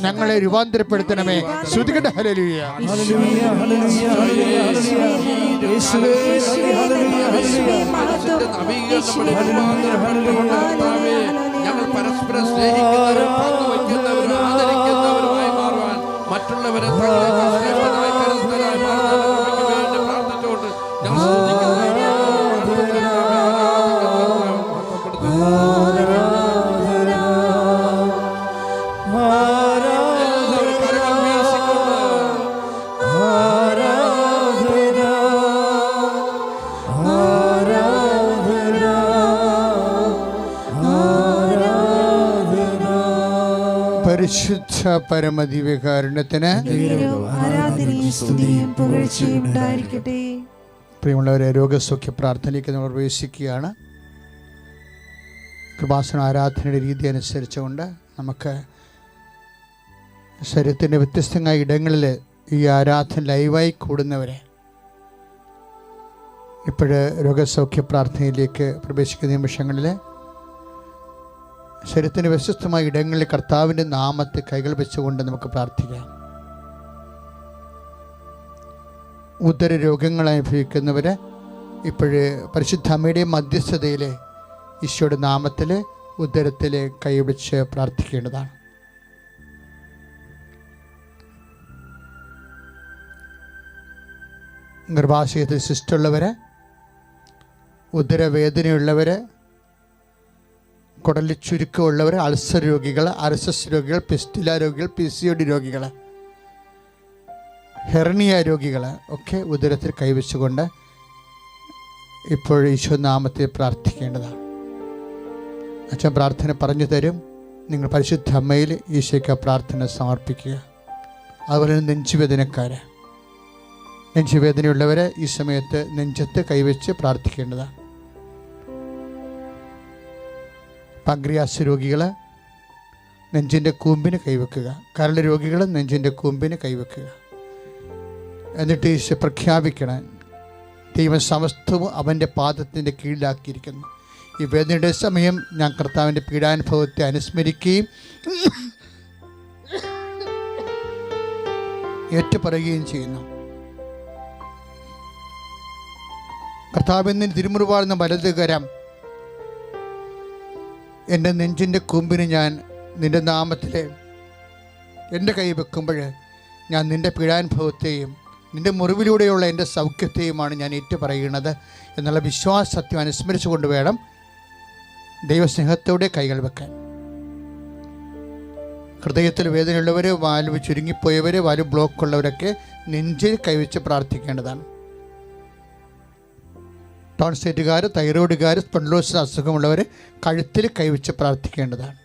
ഞങ്ങളെ രൂപാന്തരപ്പെടുത്തണമേ. ശ്രുതികട ഹല്ലേലൂയ. ഞങ്ങൾ പരസ്പരം സ്നേഹിക്കുന്നവരും പങ്കുവയ്ക്കുന്നവരും ആദരിക്കുന്നവരുമായി മാറുവാൻ മറ്റുള്ളവരെ ശ്രേഷ്ഠനായി കരുതലായി മാറുന്നതിന് വേണ്ടി പ്രാർത്ഥിച്ചുകൊണ്ട് ഞങ്ങൾ പരിശുദ്ധ പരമദിവ്യകാരുണ്യത്തിന് പ്രിയമുള്ളവരെ, രോഗസൗഖ്യ പ്രാർത്ഥനയ്ക്ക് നമ്മൾ പ്രവേശിക്കുകയാണ്. കൃപാസന ആരാധനയുടെ രീതി അനുസരിച്ചുകൊണ്ട് നമുക്ക് ശരീരത്തിൻ്റെ വ്യത്യസ്തമായ ഇടങ്ങളിൽ ഈ ആരാധന ലൈവായി കൂടുന്നവരെ ഇപ്പോഴ് രോഗസൗഖ്യ പ്രാർത്ഥനയിലേക്ക് പ്രവേശിക്കുന്ന നിമിഷങ്ങളിൽ ശരീരത്തിൻ്റെ വ്യത്യസ്തമായ ഇടങ്ങളിൽ കർത്താവിൻ്റെ നാമത്തെ കൈകൾ വെച്ചുകൊണ്ട് നമുക്ക് പ്രാർത്ഥിക്കാം. ഉദര രോഗങ്ങൾ അനുഭവിക്കുന്നവർ ഇപ്പോഴ് പരിശുദ്ധ അമ്മയുടെ മധ്യസ്ഥതയിൽ ഈശോയുടെ നാമത്തിൽ ഉദരത്തിൽ കൈപിടിച്ച് പ്രാർത്ഥിക്കേണ്ടതാണ്. ഗർഭാശയത്തിൽ സിസ്റ്റുള്ളവർ, ഉദരവേദനയുള്ളവർ, കുടലിൽ ചുരുക്കമുള്ളവർ, അൾസർ രോഗികൾ, RSS രോഗികൾ, പിസ്റ്റുല രോഗികൾ, PCOD രോഗികൾ, ഹെർണിയ രോഗികൾ ഒക്കെ ഉദരത്തിൽ കൈവച്ചുകൊണ്ട് ഇപ്പോൾ ഈശോ നാമത്തിൽ പ്രാർത്ഥിക്കേണ്ടതാണ്. അച്ഛൻ പ്രാർത്ഥന പറഞ്ഞു തരും. നിങ്ങൾ പരിശുദ്ധ അമ്മയിൽ ഈശോയ്ക്ക് പ്രാർത്ഥന സമർപ്പിക്കുക. അതുപോലെ നെഞ്ചുവേദനയുള്ളവരെ ഈ സമയത്ത് നെഞ്ചത്ത് കൈവച്ച് പ്രാർത്ഥിക്കേണ്ടതാണ്. പാങ്ക്രിയാസ് രോഗികൾ നെഞ്ചിൻ്റെ കൂമ്പിന് കൈവെക്കുക. കരൾ രോഗികൾ നെഞ്ചിൻ്റെ കൂമ്പിന് കൈവെക്കുക. എന്നിട്ട് ഈശോ പ്രഖ്യാപിക്കണം, ദൈവം സമസ്തവും അവൻ്റെ പാദത്തിൻ്റെ കീഴിലാക്കിയിരിക്കുന്നു. ഈ വേദനയുടെ സമയം ഞാൻ കർത്താവിൻ്റെ പീഡാനുഭവത്തെ അനുസ്മരിക്കുകയും ഏറ്റുപറയുകയും ചെയ്യുന്നു. കർത്താവിന് തിരുമുറിവാടുന്ന വലതുകരം എൻ്റെ നെഞ്ചിൻ്റെ കൂമ്പിന് ഞാൻ നിൻ്റെ നാമത്തിൽ എൻ്റെ കൈ വെക്കുമ്പോൾ ഞാൻ നിൻ്റെ പീഡാനുഭവത്തെയും നിൻ്റെ മുറിവിലൂടെയുള്ള എൻ്റെ സൗഖ്യത്തെയുമാണ് ഞാൻ ഏറ്റുപറയുന്നത് എന്നുള്ള വിശ്വാസത്യം അനുസ്മരിച്ചുകൊണ്ട് വേണം ദൈവസ്നേഹത്തോടെ കൈകൾ വെക്കാൻ. ഹൃദയത്തിൽ വേദനയുള്ളവർ, വാൽവ് ചുരുങ്ങിപ്പോയവർ, വാൽവ് ബ്ലോക്കുള്ളവരൊക്കെ നെഞ്ചിൽ കൈവച്ച് പ്രാർത്ഥിക്കേണ്ടതാണ്. ടോൺസൈറ്റുകാർ, തൈറോയിഡുകാർ, സ്പോണ്ടിലോസിസ് അസുഖമുള്ളവർ കഴുത്തിൽ കൈവച്ച് പ്രാർത്ഥിക്കേണ്ടതാണ്.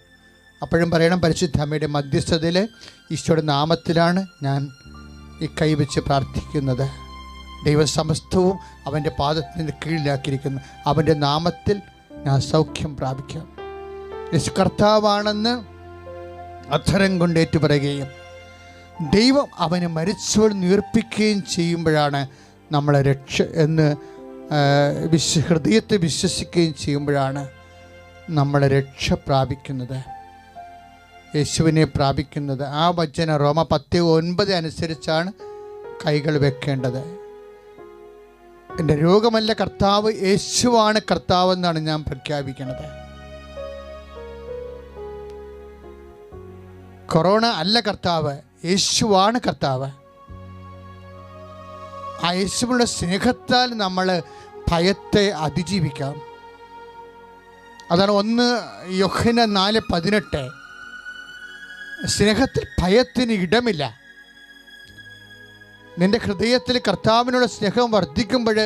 അപ്പോഴും പറയണം, പരിശുദ്ധ അമ്മയുടെ മധ്യസ്ഥതയിൽ ഈശോയുടെ നാമത്തിലാണ് ഞാൻ ഈ കൈവച്ച് പ്രാർത്ഥിക്കുന്നത്. ദൈവസമസ്തവും അവൻ്റെ പാദത്തിന് കീഴിലാക്കിയിരിക്കുന്നു. അവൻ്റെ നാമത്തിൽ ഞാൻ സൗഖ്യം പ്രാപിക്കാം. യേശു കർത്താവാണെന്ന് അധരം കൊണ്ട് ഏറ്റുപറയുകയും ദൈവം അവനെ മരിച്ചവൾ ഉയർപ്പിക്കുകയും ചെയ്യുമ്പോഴാണ് നമ്മളെ രക്ഷ എന്ന് ഹൃദയത്തെ വിശ്വസിക്കുകയും ചെയ്യുമ്പോഴാണ് നമ്മളെ രക്ഷ പ്രാപിക്കുന്നത്, യേശുവിനെ പ്രാപിക്കുന്നത്. ആ വചനം റോമ 10:9 അനുസരിച്ചാണ് കൈകൾ വെക്കേണ്ടത്. എൻ്റെ രോഗമല്ല കർത്താവ്, യേശുവാണ് കർത്താവെന്നാണ് ഞാൻ പ്രഖ്യാപിക്കുന്നത്. കൊറോണ അല്ല കർത്താവ്, യേശുവാണ് കർത്താവ്. ആ യേശുവിൻ്റെ സ്നേഹത്താൽ നമ്മൾ ഭയത്തെ അതിജീവിക്കാം. അതാണ് 1 യോഹന്നാൻ 4:18. സ്നേഹത്തിൽ ഭയത്തിന് ഇടമില്ല. നിൻ്റെ ഹൃദയത്തിൽ കർത്താവിനുള്ള സ്നേഹം വർദ്ധിക്കുമ്പോൾ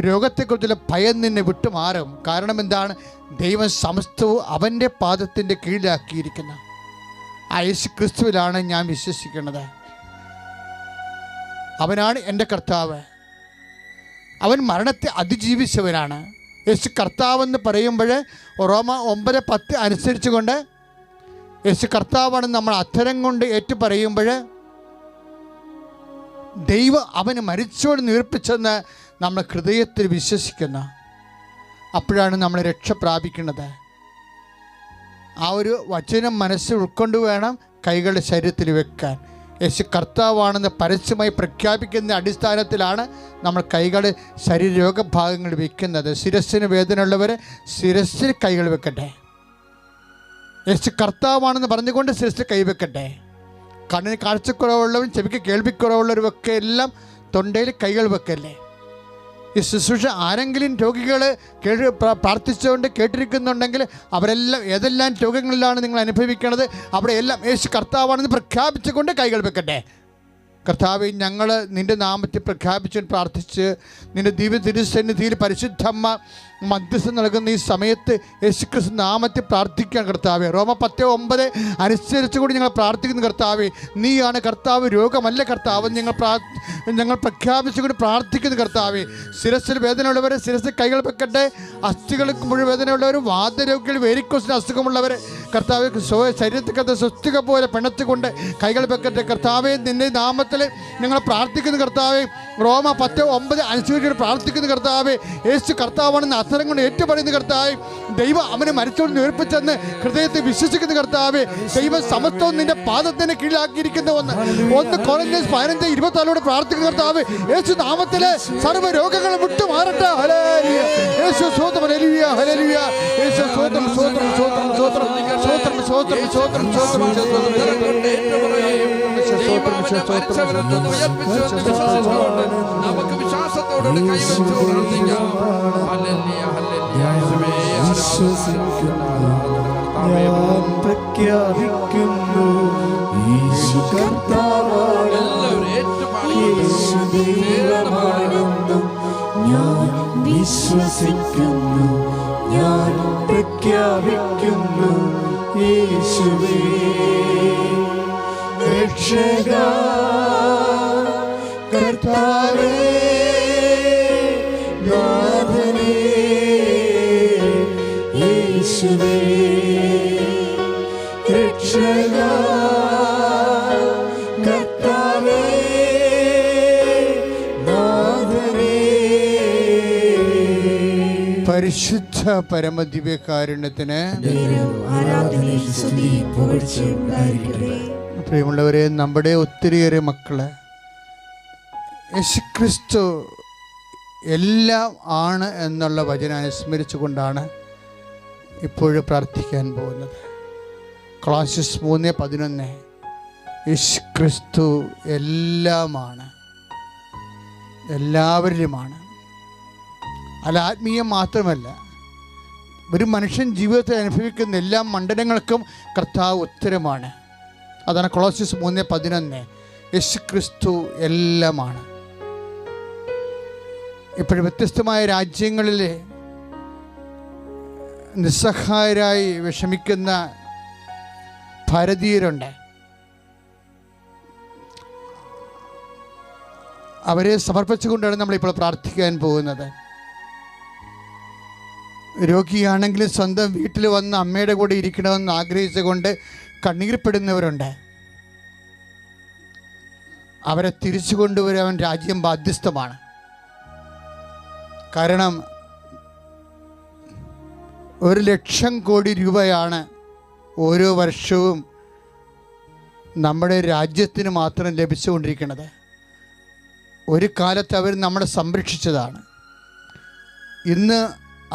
രോഗത്തെക്കുറിച്ചുള്ള ഭയം നിന്നെ വിട്ടുമാറും. കാരണം എന്താണ്? ദൈവം സമസ്തവും അവൻ്റെ പാദത്തിൻ്റെ കീഴിലാക്കിയിരിക്കുന്ന ആ യേശു ക്രിസ്തുവിലാണ് ഞാൻ വിശ്വസിക്കുന്നത്. അവനാണ് എൻ്റെ കർത്താവ്. അവൻ മരണത്തെ അതിജീവിച്ചവനാണ്. യേശു കർത്താവെന്ന് പറയുമ്പോൾ റോമ 9:10 അനുസരിച്ചുകൊണ്ട് യേശു കർത്താവാണെന്ന് നമ്മൾ അധരം കൊണ്ട് ഏറ്റു പറയുമ്പോൾ ദൈവം അവന് മരിച്ചോട് ഉയർപ്പിച്ചെന്ന് നമ്മൾ ഹൃദയത്തിൽ വിശ്വസിക്കുന്ന അപ്പോഴാണ് നമ്മൾ രക്ഷ പ്രാപിക്കുന്നത്. ആ ഒരു വചനം മനസ്സിൽ ഉൾക്കൊണ്ട് വേണം കൈകളുടെ ശരീരത്തിൽ വെക്കാൻ. യേശു കർത്താവാണെന്ന് പരസ്യമായി പ്രഖ്യാപിക്കുന്ന അടിസ്ഥാനത്തിലാണ് നമ്മൾ കൈകൾ ശരീരരോഗഭാഗങ്ങളിൽ വെക്കുന്നത്. ശിരസ്സിന് വേദനയുള്ളവർ ശിരസ്സിൽ കൈകൾ വെക്കട്ടെ. യേശു കർത്താവാണെന്ന് പറഞ്ഞുകൊണ്ട് ശിരസ്സിൽ കൈവെക്കട്ടെ. കണ്ണിന് കാഴ്ചക്കുറവുള്ളവരും ചെവിക്ക് കേൾവിക്കുറവുള്ളവരുമൊക്കെ എല്ലാം തൊണ്ടയിൽ കൈകൾ വെക്കല്ലേ. ഈ ശുശ്രൂഷ ആരെങ്കിലും രോഗികൾ പ്രാർത്ഥിച്ചുകൊണ്ട് കേട്ടിരിക്കുന്നുണ്ടെങ്കിൽ അവരെല്ലാം ഏതെല്ലാം രോഗങ്ങളിലാണ് നിങ്ങൾ അനുഭവിക്കുന്നത് അവിടെ എല്ലാം യേശു കർത്താവാണെന്ന് പ്രഖ്യാപിച്ചുകൊണ്ട് കൈകൾ വെക്കട്ടെ. കർത്താവേ, ഞങ്ങൾ നിൻ്റെ നാമത്തിൽ പ്രഖ്യാപിച്ചു പ്രാർത്ഥിച്ച് നിൻ്റെ ദിവ്യ തിരുസന്നിധിയിൽ പരിശുദ്ധമ്മ മധ്യസ്ഥം നൽകുന്ന ഈ സമയത്ത് യേശുക്രിസ്തു നാമത്തിൽ പ്രാർത്ഥിക്കാൻ കർത്താവേ. റോമ 10:9 അനുസരിച്ച് കൂടി ഞങ്ങൾ പ്രാർത്ഥിക്കുന്നു കർത്താവേ. നീയാണ് കർത്താവ്, രോഗമല്ല കർത്താവ്. ഞങ്ങൾ പ്രഖ്യാപിച്ചുകൊണ്ട് പ്രാർത്ഥിക്കുന്നു കർത്താവേ. ശിരസ്സിൽ വേദനയുള്ളവർ ശിരസ്സിൽ കൈകൾ വെക്കട്ടെ. അസ്ഥികൾക്ക് മുഴുവൻ വേദനയുള്ളവർ, വാതരോഗികൾ, വേരിക്കോസിന് അസുഖമുള്ളവർ കർത്താവെ ശരീരത്തിൽ സ്വസ്തിക പോലെ പിണച്ചുകൊണ്ട് കൈകൾ വെക്കട്ടെ കർത്താവെ. നിൻ്റെ നാമത്തിൽ ഞങ്ങൾ പ്രാർത്ഥിക്കുന്നു കർത്താവെ. റോമ 10:9 അനുസരിച്ച് പ്രാർത്ഥിക്കുന്നു കർത്താവെ. യേശു കർത്താവാണെന്ന് അധരം കൊണ്ട് ഏറ്റുപറയുന്ന കർത്താവെ. ദൈവം അവനെ മരിച്ചോണ്ട് ഉയർപ്പിച്ചെന്ന് ഹൃദയത്തെ വിശ്വസിക്കുന്ന കർത്താവെ. ദൈവം സമസ്തവും നിന്റെ പാദത്തിന് കീഴിലാക്കിയിരിക്കുന്ന ഒന്ന് കൊറിന്ത്യൻസ് 15:24 പ്രാർത്ഥിക്കുന്ന കർത്താവെ. യേശു നാമത്തിലെ സർവ്വ രോഗങ്ങളും വിട്ടുമാറട്ടെ. ഹല്ലേലൂയ. യേശു സ്തോത്രം. ഹല്ലേലൂയ. ഹല്ലേലൂയ. യേശു സ്തോത്രം. സ്തോത്രം. സ്തോത്രം. സ്തോത്രം. സ്തോത്രം. സ്തോത്രം. സ്തോത്രം. സ്തോത്രം. നമുക്ക് വിശ്വാസത്തോടെ കൈവച്ചു പ്രാർത്ഥിക്കാം. ഹല്ലേലൂയ. ഹല്ലേലൂയ. ഞാൻ പ്രഖ്യാപിക്കുന്നു യേശു കർത്താവാണ്, യേശു ദൈവമാണെന്നും ഞാൻ വിശ്വസിക്കുന്നു. ഞാൻ പ്രഖ്യാപിക്കുന്നു യേശുവേ രക്ഷക കർത്താവേ നാഥനേ യേശുവേ രക്ഷക കർത്താവേ നാഥനേ. പരിശുദ്ധ പരമദിവ്യകാരുണ്യത്തിന് പ്രിയമുള്ളവരെ, നമ്മുടെ ഒത്തിരിയേറെ മക്കള് യേശുക്രിസ്തു എല്ലാം ആണ് എന്നുള്ള വചനം അനുസ്മരിച്ചുകൊണ്ടാണ് ഇപ്പോഴും പ്രാർത്ഥിക്കാൻ പോകുന്നത്. കൊളോസ്യസ് 3:11 യേശു ക്രിസ്തു എല്ലാമാണ്, എല്ലാവരിലുമാണ്. അല്ല, ആത്മീയം മാത്രമല്ല, ഒരു മനുഷ്യൻ ജീവിതത്തിൽ അനുഭവിക്കുന്ന എല്ലാ മണ്ഡലങ്ങൾക്കും കർത്താവ് ഉത്തരമാണ്. അതാണ് കൊളോസ്യസ് 3:11 യേശു ക്രിസ്തു എല്ലാമാണ്. ഇപ്പോൾ വ്യത്യസ്തമായ രാജ്യങ്ങളിൽ നിസ്സഹായരായി വിഷമിക്കുന്ന ഭാരതീയരുണ്ട്. അവരെ സമർപ്പിച്ചുകൊണ്ടാണ് നമ്മളിപ്പോൾ പ്രാർത്ഥിക്കാൻ പോകുന്നത്. രോഗിയാണെങ്കിലും സ്വന്തം വീട്ടിൽ വന്ന് അമ്മയുടെ കൂടെ ഇരിക്കണമെന്ന് ആഗ്രഹിച്ചുകൊണ്ട് കണ്ണീർപ്പെടുന്നവരുണ്ട്. അവരെ തിരിച്ചു കൊണ്ടുവരാൻ രാജ്യം ബാധ്യസ്ഥമാണ്. കാരണം 1,00,000 കോടി രൂപയാണ് ഓരോ വർഷവും നമ്മുടെ രാജ്യത്തിന് മാത്രം ലഭിച്ചുകൊണ്ടിരിക്കുന്നത്. ഒരു കാലത്ത് അവർ നമ്മളെ സംരക്ഷിച്ചതാണ്. ഇന്ന്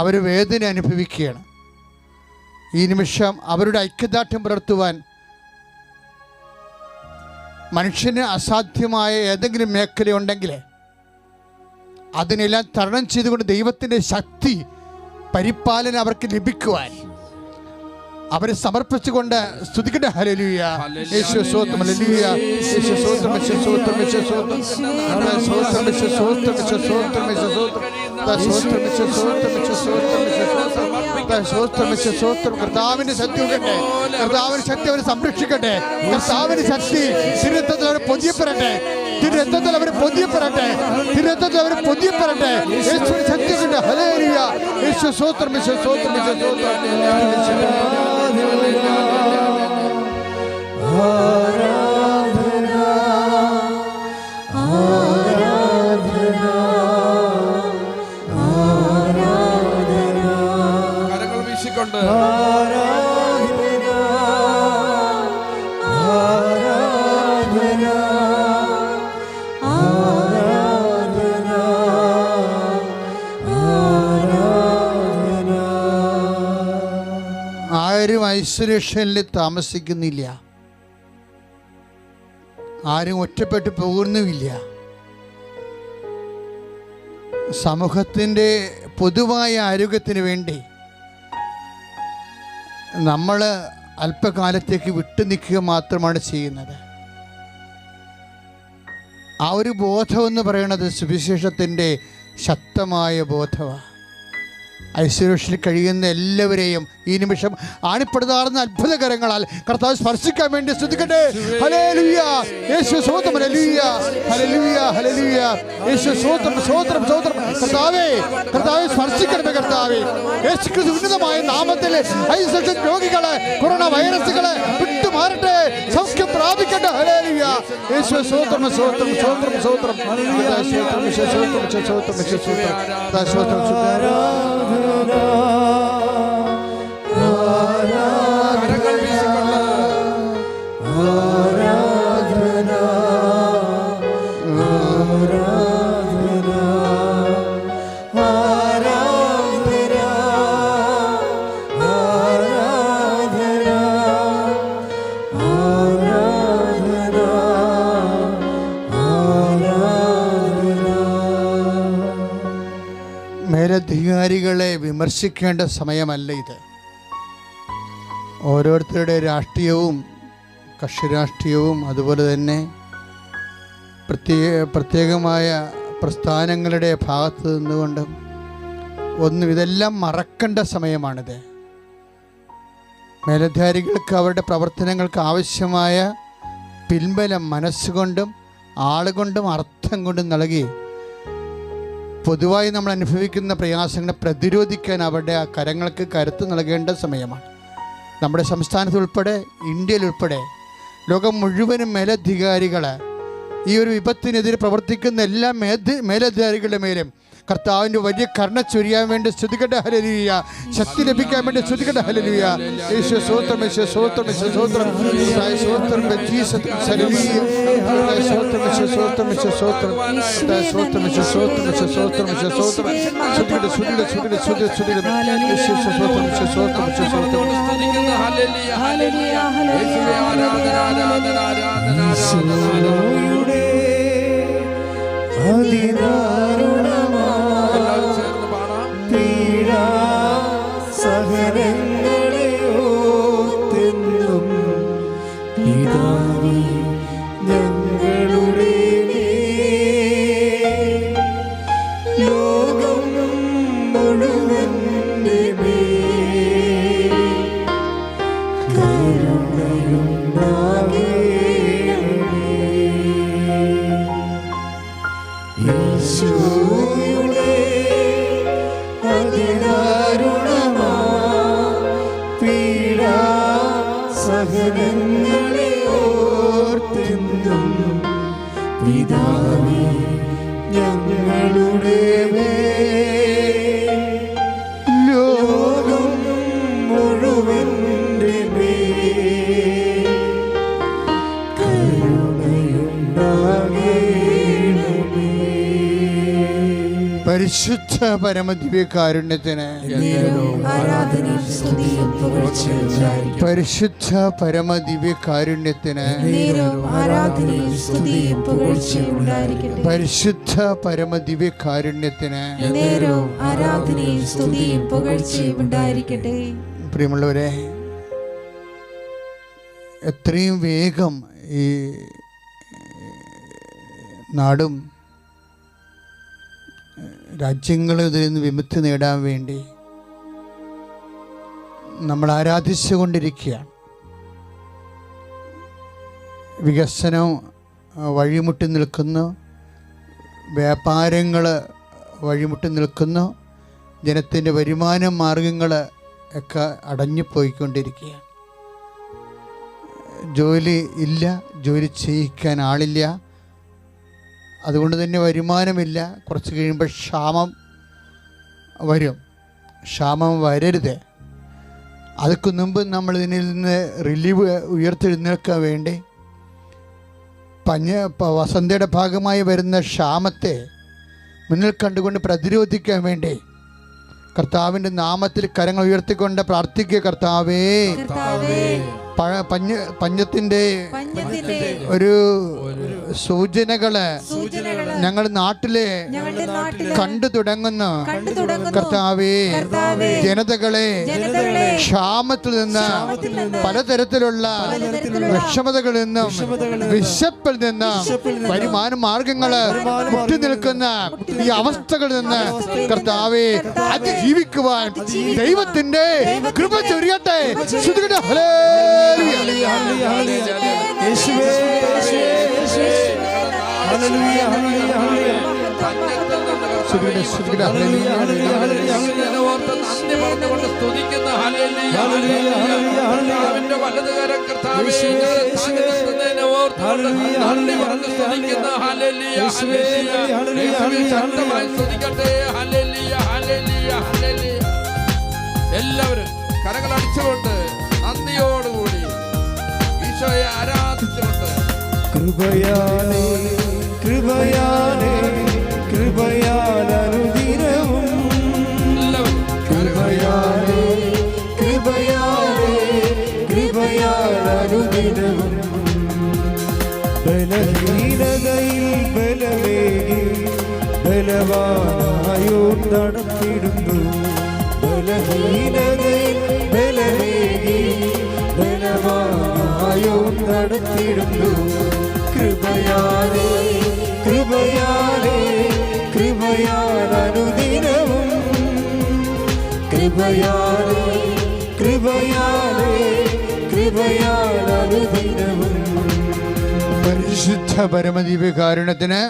അവർ വേദന അനുഭവിക്കുകയാണ്. ഈ നിമിഷം അവരുടെ ഐക്യദാർഢ്യം പുലർത്തുവാൻ മനുഷ്യന് അസാധ്യമായ ഏതെങ്കിലും മേഖലയുണ്ടെങ്കിൽ അതിനെല്ലാം തരണം ചെയ്തുകൊണ്ട് ദൈവത്തിൻ്റെ ശക്തി പരിപാലനം അവർക്ക് ലഭിക്കുവാൻ അവരെ സമർപ്പിച്ചുകൊണ്ട് സ്തുതിക്കട്ടെ. ഹല്ലേലൂയ, യേശു സ്തോത്രം, ഹല്ലേലൂയ, യേശു സ്തോത്രം, യേശു സ്തോത്രം, യേശു സ്തോത്രം, സ്തോത്രം, യേശു സ്തോത്രം, യേശു സ്തോത്രം, യേശു സ്തോത്രം, സ്തോത്രം, യേശു സ്തോത്രം, യേശു സ്തോത്രം, സ്തോത്രം, യേശു സ്തോത്രം. കർത്താവിന്റെ ശക്തി ഉണ്ടട്ടെ, കർത്താവിന്റെ ശക്തി അവരെ സംരക്ഷിക്കട്ടെ, കർത്താവിന്റെ ശക്തി തിരുരക്തത്തിൽ അവരെ പൊതിയപ്പെടട്ടെ, തിരുരക്തത്തിൽ അവരെ പൊതിയപ്പെടട്ടെ, തിരുരക്തത്തിൽ അവരെ പൊതിയപ്പെടട്ടെ. യേശുവിന്റെ ശക്തി ഉണ്ട്. ഹല്ലേലൂയ, യേശു സ്തോത്രം, യേശു സ്തോത്രം, യേശു സ്തോത്രം. കരങ്ങൾ വീശിക്കൊണ്ട് ആരും ഐസൊലേഷനിൽ താമസിക്കുന്നില്ല, ആരും ഒറ്റപ്പെട്ടു പോകുന്നുമില്ല. സമൂഹത്തിൻ്റെ പൊതുവായ ആരോഗ്യത്തിന് വേണ്ടി നമ്മൾ അല്പകാലത്തേക്ക് വിട്ടു നിൽക്കുക മാത്രമാണ് ചെയ്യുന്നത്. ആ ഒരു ബോധമെന്ന് പറയുന്നത് സുവിശേഷത്തിൻ്റെ ശക്തമായ ബോധമാണ്. ഐശ്വര്യത്തിൽ കഴിയുന്ന എല്ലാവരെയും ഈ നിമിഷം ആണിപ്പെടുതാർന്ന അത്ഭുതകരങ്ങളാൽ കർത്താവ് സ്പർശിക്കാൻ വേണ്ടി സ്തുതിക്കട്ടെ. ഹല്ലേലൂയ, യേശു സ്തോത്രം, ഹല്ലേലൂയ, ഹല്ലേലൂയ, ഹല്ലേലൂയ, യേശു സ്തോത്രം, സ്തോത്രം, സ്തോത്രം. കർത്താവേ, കർത്താവേ സ്പർശിക്കണമേ. കർത്താവേ, യേശുക്രിസ്തു ഉന്നതമായ നാമത്തിൽ ഐശ്വര്യ രോഗികളെ, കൊറോണ വൈറസുകളെ വിട്ടുമാറട്ടെ, സൗഖ്യം പ്രാപിക്കട്ടെ. ഹല്ലേലൂയ, യേശു സ്തോത്രം, സ്തോത്രം, സ്തോത്രം, സ്തോത്രം, സ്തോത്രം, സ്തോത്രം, സ്തോത്രം, സ്തോത്രം, സ്തോത്രം. കരങ്ങൾ വീശിക്കൊണ്ട് മേലധികാരികളെ വിമർശിക്കേണ്ട സമയമല്ല ഇത്. ഓരോരുത്തരുടെ രാഷ്ട്രീയവും കക്ഷി രാഷ്ട്രീയവും അതുപോലെ തന്നെ പ്രത്യേകമായ പ്രസ്ഥാനങ്ങളുടെ ഭാഗത്ത് നിന്നുകൊണ്ടും ഇതെല്ലാം മറക്കേണ്ട സമയമാണിത്. മേലധികാരികൾക്ക് അവരുടെ പ്രവർത്തനങ്ങൾക്ക് ആവശ്യമായ പിൻബലം മനസ്സുകൊണ്ടും ആളുകൊണ്ടും അർത്ഥം കൊണ്ടും നൽകി പൊതുവായി നമ്മൾ അനുഭവിക്കുന്ന പ്രയാസങ്ങളെ പ്രതിരോധിക്കാൻ അവരുടെ ആ കരങ്ങൾക്ക് കരുത്ത് നൽകേണ്ട സമയമാണ്. നമ്മുടെ സംസ്ഥാനത്തുൾപ്പെടെ ഇന്ത്യയിലുൾപ്പെടെ ലോകം മുഴുവനും മേലധികാരികൾ ഈ ഒരു വിപത്തിനെതിരെ പ്രവർത്തിക്കുന്ന എല്ലാ മേലധികാരികളുടെ മേലും കർത്താവിൻ്റെ വലിയ കരുണ ചൊരിയാൻ വേണ്ടി സ്തുതിക്കട്ടെ. ഹല്ലേലൂയ. ശക്തി ലഭിക്കാൻ വേണ്ടി സ്തുതിക്കട്ടെ. ഹല്ലേലൂയ. യേശുവേ സ്തോത്രം, യേശുവേ സ്തോത്രം, യേശുവേ സ്തോത്രം, കർത്താവേ സ്തോത്രം, ജീസസ് ഹല്ലേലൂയ. കർത്താവേ സ്തോത്രം, യേശുവേ സ്തോത്രം, യേശുവേ സ്തോത്രം, കർത്താവേ സ്തോത്രം, യേശുവേ സ്തോത്രം, യേശുവേ സ്തോത്രം, യേശുവേ സ്തോത്രം. സ്തുതിക്കട്ടെ, സ്തുതിക്കട്ടെ, സ്തുതിക്കട്ടെ, സ്തുതിക്കട്ടെ, സ്തുതിക്കട്ടെ. യേശുവേ സ്തോത്രം, യേശുവേ സ്തോത്രം, യേശുവേ സ്തോത്രം. ഹല്ലേലൂയ, ഹല്ലേലൂയ, യേശുവേ ആരാധന, ആരാധന, ആരാധന, ആരാധന. ഈശോയുടെ അതിദാരുണമായ എല്ലാവരും ചേർന്ന് പാടാം. പീഡാ സഹനങ്ങളെ ഓർത്തെന്നും പിതാവേ ഞങ്ങളുടെ മേൽ ലോകം മുഴുവന്റെ മേൽ കരുണയുണ്ടാകേണമേ. ഈശോയുടെ അതിദാരുണമായ പീഡാ സഹനങ്ങളെ ഓർത്തെന്നും പിതാവേ ഞങ്ങളുടെ മേൽ ലോകം മുഴുവന്റെ മേൽ കരുണയുണ്ടാകേണമേ. പരിശുദ്ധ പരമദിവ്യകാരുണ്യത്തിന് ആരാധനയും സ്തുതിയും പുകഴ്ചയും ഉണ്ടായിരിക്കട്ടെ. പരിശുദ്ധ പരമദിവ്യകാരുണ്യത്തിന് നേരവും ആരാധനയും സ്തുതിയും പുകഴ്ചയും ഉണ്ടായിരിക്കട്ടെ. പരിശുദ്ധ പരമദിവ്യകാരുണ്യത്തിന് നേരവും ആരാധനയും സ്തുതിയും പുകഴ്ചയും ഉണ്ടായിരിക്കട്ടെ. പ്രിയമുള്ളവരെ, എത്രയും വേഗം ഈ നാടും രാജ്യങ്ങളും ഇതിൽ നിന്ന് വിമുക്തി നേടാൻ വേണ്ടി നമ്മൾ ആരാധിച്ചുകൊണ്ടിരിക്കുകയാണ്. വികസനം വഴിമുട്ടി നിൽക്കുന്നു, വ്യാപാരങ്ങൾ വഴിമുട്ടി നിൽക്കുന്നു, ജനത്തിൻ്റെ വരുമാന മാർഗങ്ങൾ ഒക്കെ അടഞ്ഞു പോയിക്കൊണ്ടിരിക്കുകയാണ്. ജോലി ഇല്ല, ജോലി ചെയ്യിക്കാൻ ആളില്ല, അതുകൊണ്ട് തന്നെ വരുമാനമില്ല. കുറച്ച് കഴിയുമ്പോൾ ക്ഷാമം വരും. ക്ഷാമം വരരുത്. അതൊക്കെ മുമ്പ് നമ്മൾ ഇതിൽ നിന്ന് റിലീവ് ഉയർത്തെഴുന്നേൽക്കാൻ വേണ്ടി വസന്തയുടെ ഭാഗമായി വരുന്ന ക്ഷാമത്തെ മുന്നിൽ കണ്ടുകൊണ്ട് പ്രതിരോധിക്കാൻ വേണ്ടി കർത്താവിൻ്റെ നാമത്തിൽ കരങ്ങൾ ഉയർത്തിക്കൊണ്ട് പ്രാർത്ഥിക്കുക. കർത്താവേ, പഞ്ഞത്തിൻ്റെ ഒരു സൂചനകള് ഞങ്ങളുടെ നാട്ടിലെ കണ്ടു തുടങ്ങുന്നു. കർത്താവേ, ജനതകളെ ക്ഷാമത്തിൽ നിന്ന്, പലതരത്തിലുള്ള വിഷമതകളിൽ നിന്നും, വിശപ്പിൽ നിന്നും, വരുമാന മാർഗങ്ങള് മുട്ടി നിൽക്കുന്ന ഈ അവസ്ഥകളിൽ നിന്ന് കർത്താവേ അതിജീവിക്കുവാൻ ദൈവത്തിന്റെ കൃപ ചൊരിയട്ടെ. എല്ലാവരും കരങ്ങളടിച്ചുകൊണ്ട് നന്ദിയോടുകൂടി ഈശോയെ ആരാധിച്ചുകൊണ്ട് കൃപയാലേ കൃപയാലേ കൃപയാലനുദിനവും കൃപയാലേ കൃപയാലേ കൃപയാലനുദിനവും ബലഹീനതയിൽ ബലമേകി ബലവാനായോ നടത്തിടുന്നു. ബലഹീനതയിൽ ബലമേകി ബലവാനായോ നടത്തിടുന്നു. കൃപയാലേ കൃപയാലേ കൃപയാലനുദിനവും കൃപയാലേ കൃപയാലേ കൃപയാലനുദിനവും. പരിശുദ്ധ പരമദിവ്യകാരുണ്യത്തിന്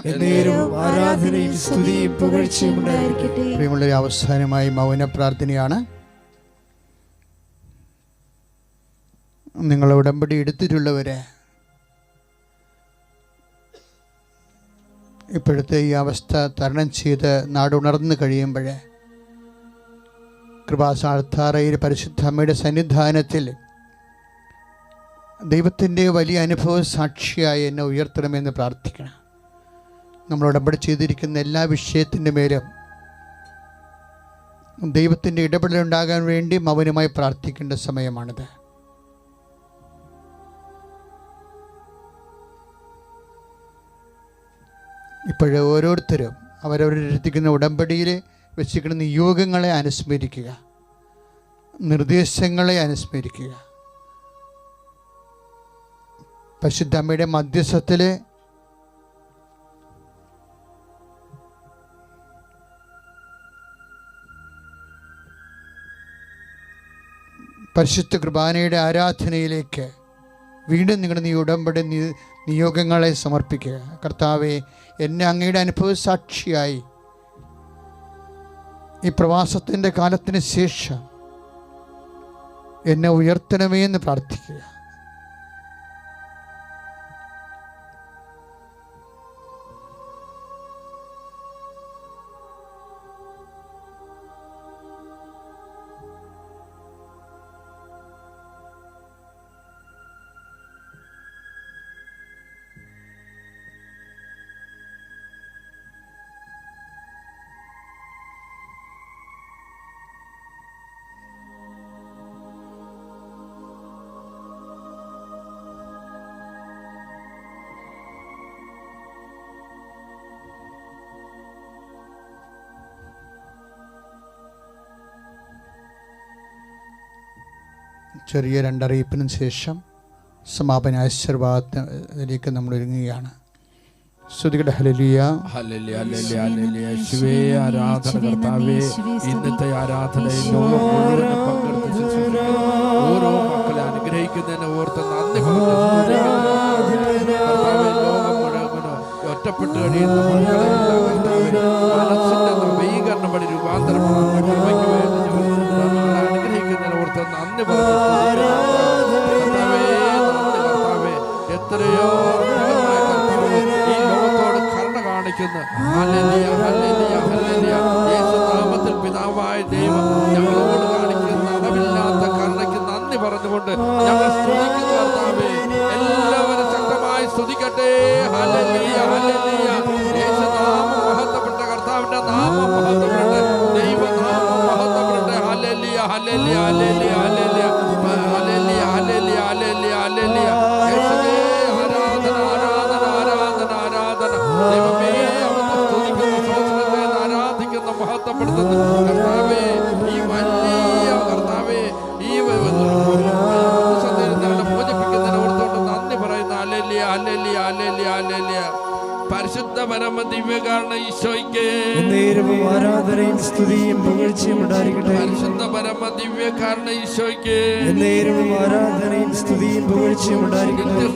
ആരാധനയും സ്തുതിയും പുകഴ്ചയും ഉണ്ടായിരിക്കട്ടെ. പ്രിയമുള്ളൊരു അവസാനമായി മൗന പ്രാർത്ഥനയാണ്. നിങ്ങൾ ഉടമ്പടി എടുത്തിട്ടുള്ളവരെ ഇപ്പോഴത്തെ ഈ അവസ്ഥ തരണം ചെയ്ത് നാടുണർന്നു കഴിയുമ്പോൾ കൃപാസാൽത്താരയിൽ പരിശുദ്ധ അമ്മയുടെ സന്നിധാനത്തിൽ ദൈവത്തിൻ്റെ വലിയ അനുഭവ സാക്ഷിയായി എന്നെ ഉയർത്തണമെന്ന് പ്രാർത്ഥിക്കണം. നമ്മൾ ഉടമ്പടി ചെയ്തിരിക്കുന്ന എല്ലാ വിഷയത്തിൻ്റെ മേലും ദൈവത്തിൻ്റെ ഇടപെടലുണ്ടാകാൻ വേണ്ടി മൗനമായി പ്രാർത്ഥിക്കേണ്ട സമയമാണിത്. ഇപ്പോഴേ ഓരോരുത്തരും അവരവരെടുത്തിരിക്കുന്ന ഉടമ്പടിയിൽ വെച്ചിരിക്കുന്ന നിയോഗങ്ങളെ അനുസ്മരിക്കുക, നിർദ്ദേശങ്ങളെ അനുസ്മരിക്കുക. പരിശുദ്ധ അമ്മയുടെ മധ്യസ്ഥത്തിൽ പരിശുദ്ധ കുർബാനയുടെ ആരാധനയിലേക്ക് വീണ്ടും നിങ്ങളുടെ ഉടമ്പടി നിയോഗങ്ങളെ സമർപ്പിക്കുക. കർത്താവെ, എന്നെ അങ്ങയുടെ അനുഭവ സാക്ഷിയായി ഈ പ്രവാസത്തിൻ്റെ കാലത്തിന് ശേഷം എന്നെ ഉയർത്തണമേ എന്ന് പ്രാർത്ഥിക്കുക. ചെറിയ രണ്ടറിയിപ്പിനും ശേഷം സമാപന ആശീർവാദത്തിലേക്ക് നമ്മൾ ഒരുങ്ങുകയാണ്. സ്തുതികട ഹല്ലേലൂയ, ഹല്ലേലൂയ, ഹല്ലേലൂയ, ഹല്ലേലൂയ. യേശുവേ, ആരാധന കർത്താവേ. ഇന്നത്തെ ആരാധനയിൽ ലോകം മുഴുവനും പങ്കെടുത്ത് ശുശ്രൂഷിക്കുന്ന ഓരോ മക്കളെ അനുഗ്രഹിക്കുന്നതിനെ ഓർത്ത് നന്ദി പറഞ്ഞു കർത്താവേ. ലോകം മുഴുവനും ഒറ്റപ്പെട്ട് കഴിയുന്ന മക്കളെ മനസ്സിന്റെ നവീകരണം വഴി രൂപാന്തരപ്പെടുന്ന കൃപയ്ക്ക് വേണ്ടി അനുഗ്രഹിക്കുന്നതിനെ ഓർത്ത് നന്ദി പറഞ്ഞു കർത്താവേ. കർത്താവേ, എത്രയോ ഈ ലോകത്തോട് കരുണ കാണിക്കുന്ന ഹല്ലേലൂയ, ഹല്ലേലൂയ, ഹല്ലേലൂയ. യേശുനാമത്തിൽ പിതാവായ ദൈവം ഞങ്ങളോട് കാണിക്കുന്ന അളവില്ലാത്ത കരുണയ്ക്ക് നന്ദി പറഞ്ഞുകൊണ്ട് ഞങ്ങൾ സ്തുതിക്കുന്നു കർത്താവേ. എല്ലാവരും ശക്തമായി സ്തുതിക്കട്ടെ. Hallelujah, hallelujah. യേശുനാമം മഹത്വപ്പെട്ട, കർത്താവിന്റെ നാമം മഹത്വപ്പെട്ടെ, ദൈവനാമം മഹത്വപ്പെട്ടെ. ഹല്ലേലൂയ, ഹല്ലേലൂയ, ഹല്ലേലൂയ, ഹല്ലേലൂയ, ഹല്ലേലൂയ, ഹല്ലേലൂയ, ഹല്ലേലൂയ, ഹല്ലേലൂയ. യേശുവേ, ആരാധന, ആരാധന, ആരാധന, ആരാധന. ദൈവമേ, അവിടുത്തെ സ്തുതിക്കുന്ന, സ്തോത്രത്തെ ആരാധിക്കുന്ന, മഹത്വപ്പെടുത്തുന്ന കർത്താവേ, ഈ വലിയ കർത്താവേ, ഈ സന്ദേശങ്ങളെ മോചിപ്പിക്കുന്നതിനെ ഓർത്തോണ്ട് നന്ദി പറയുന്ന ഹല്ലേലൂയ, ഹല്ലേലൂയ, ഹല്ലേലൂയ, ഹല്ലേലൂയ. പരിശുദ്ധ പരമ ദിവ്യകാരണ ഈശോയ്ക്ക് ആരാധനയും സ്തുതിയും പുകഴ്ചയും ഉണ്ടായിരിക്കട്ടെ. പരിശുദ്ധ പരമ ദിവ്യകാരണ ഈശോയ്ക്ക് ആരാധനയും സ്തുതിയും പുകഴ്ചയും ഉണ്ടായിരിക്കട്ടെ.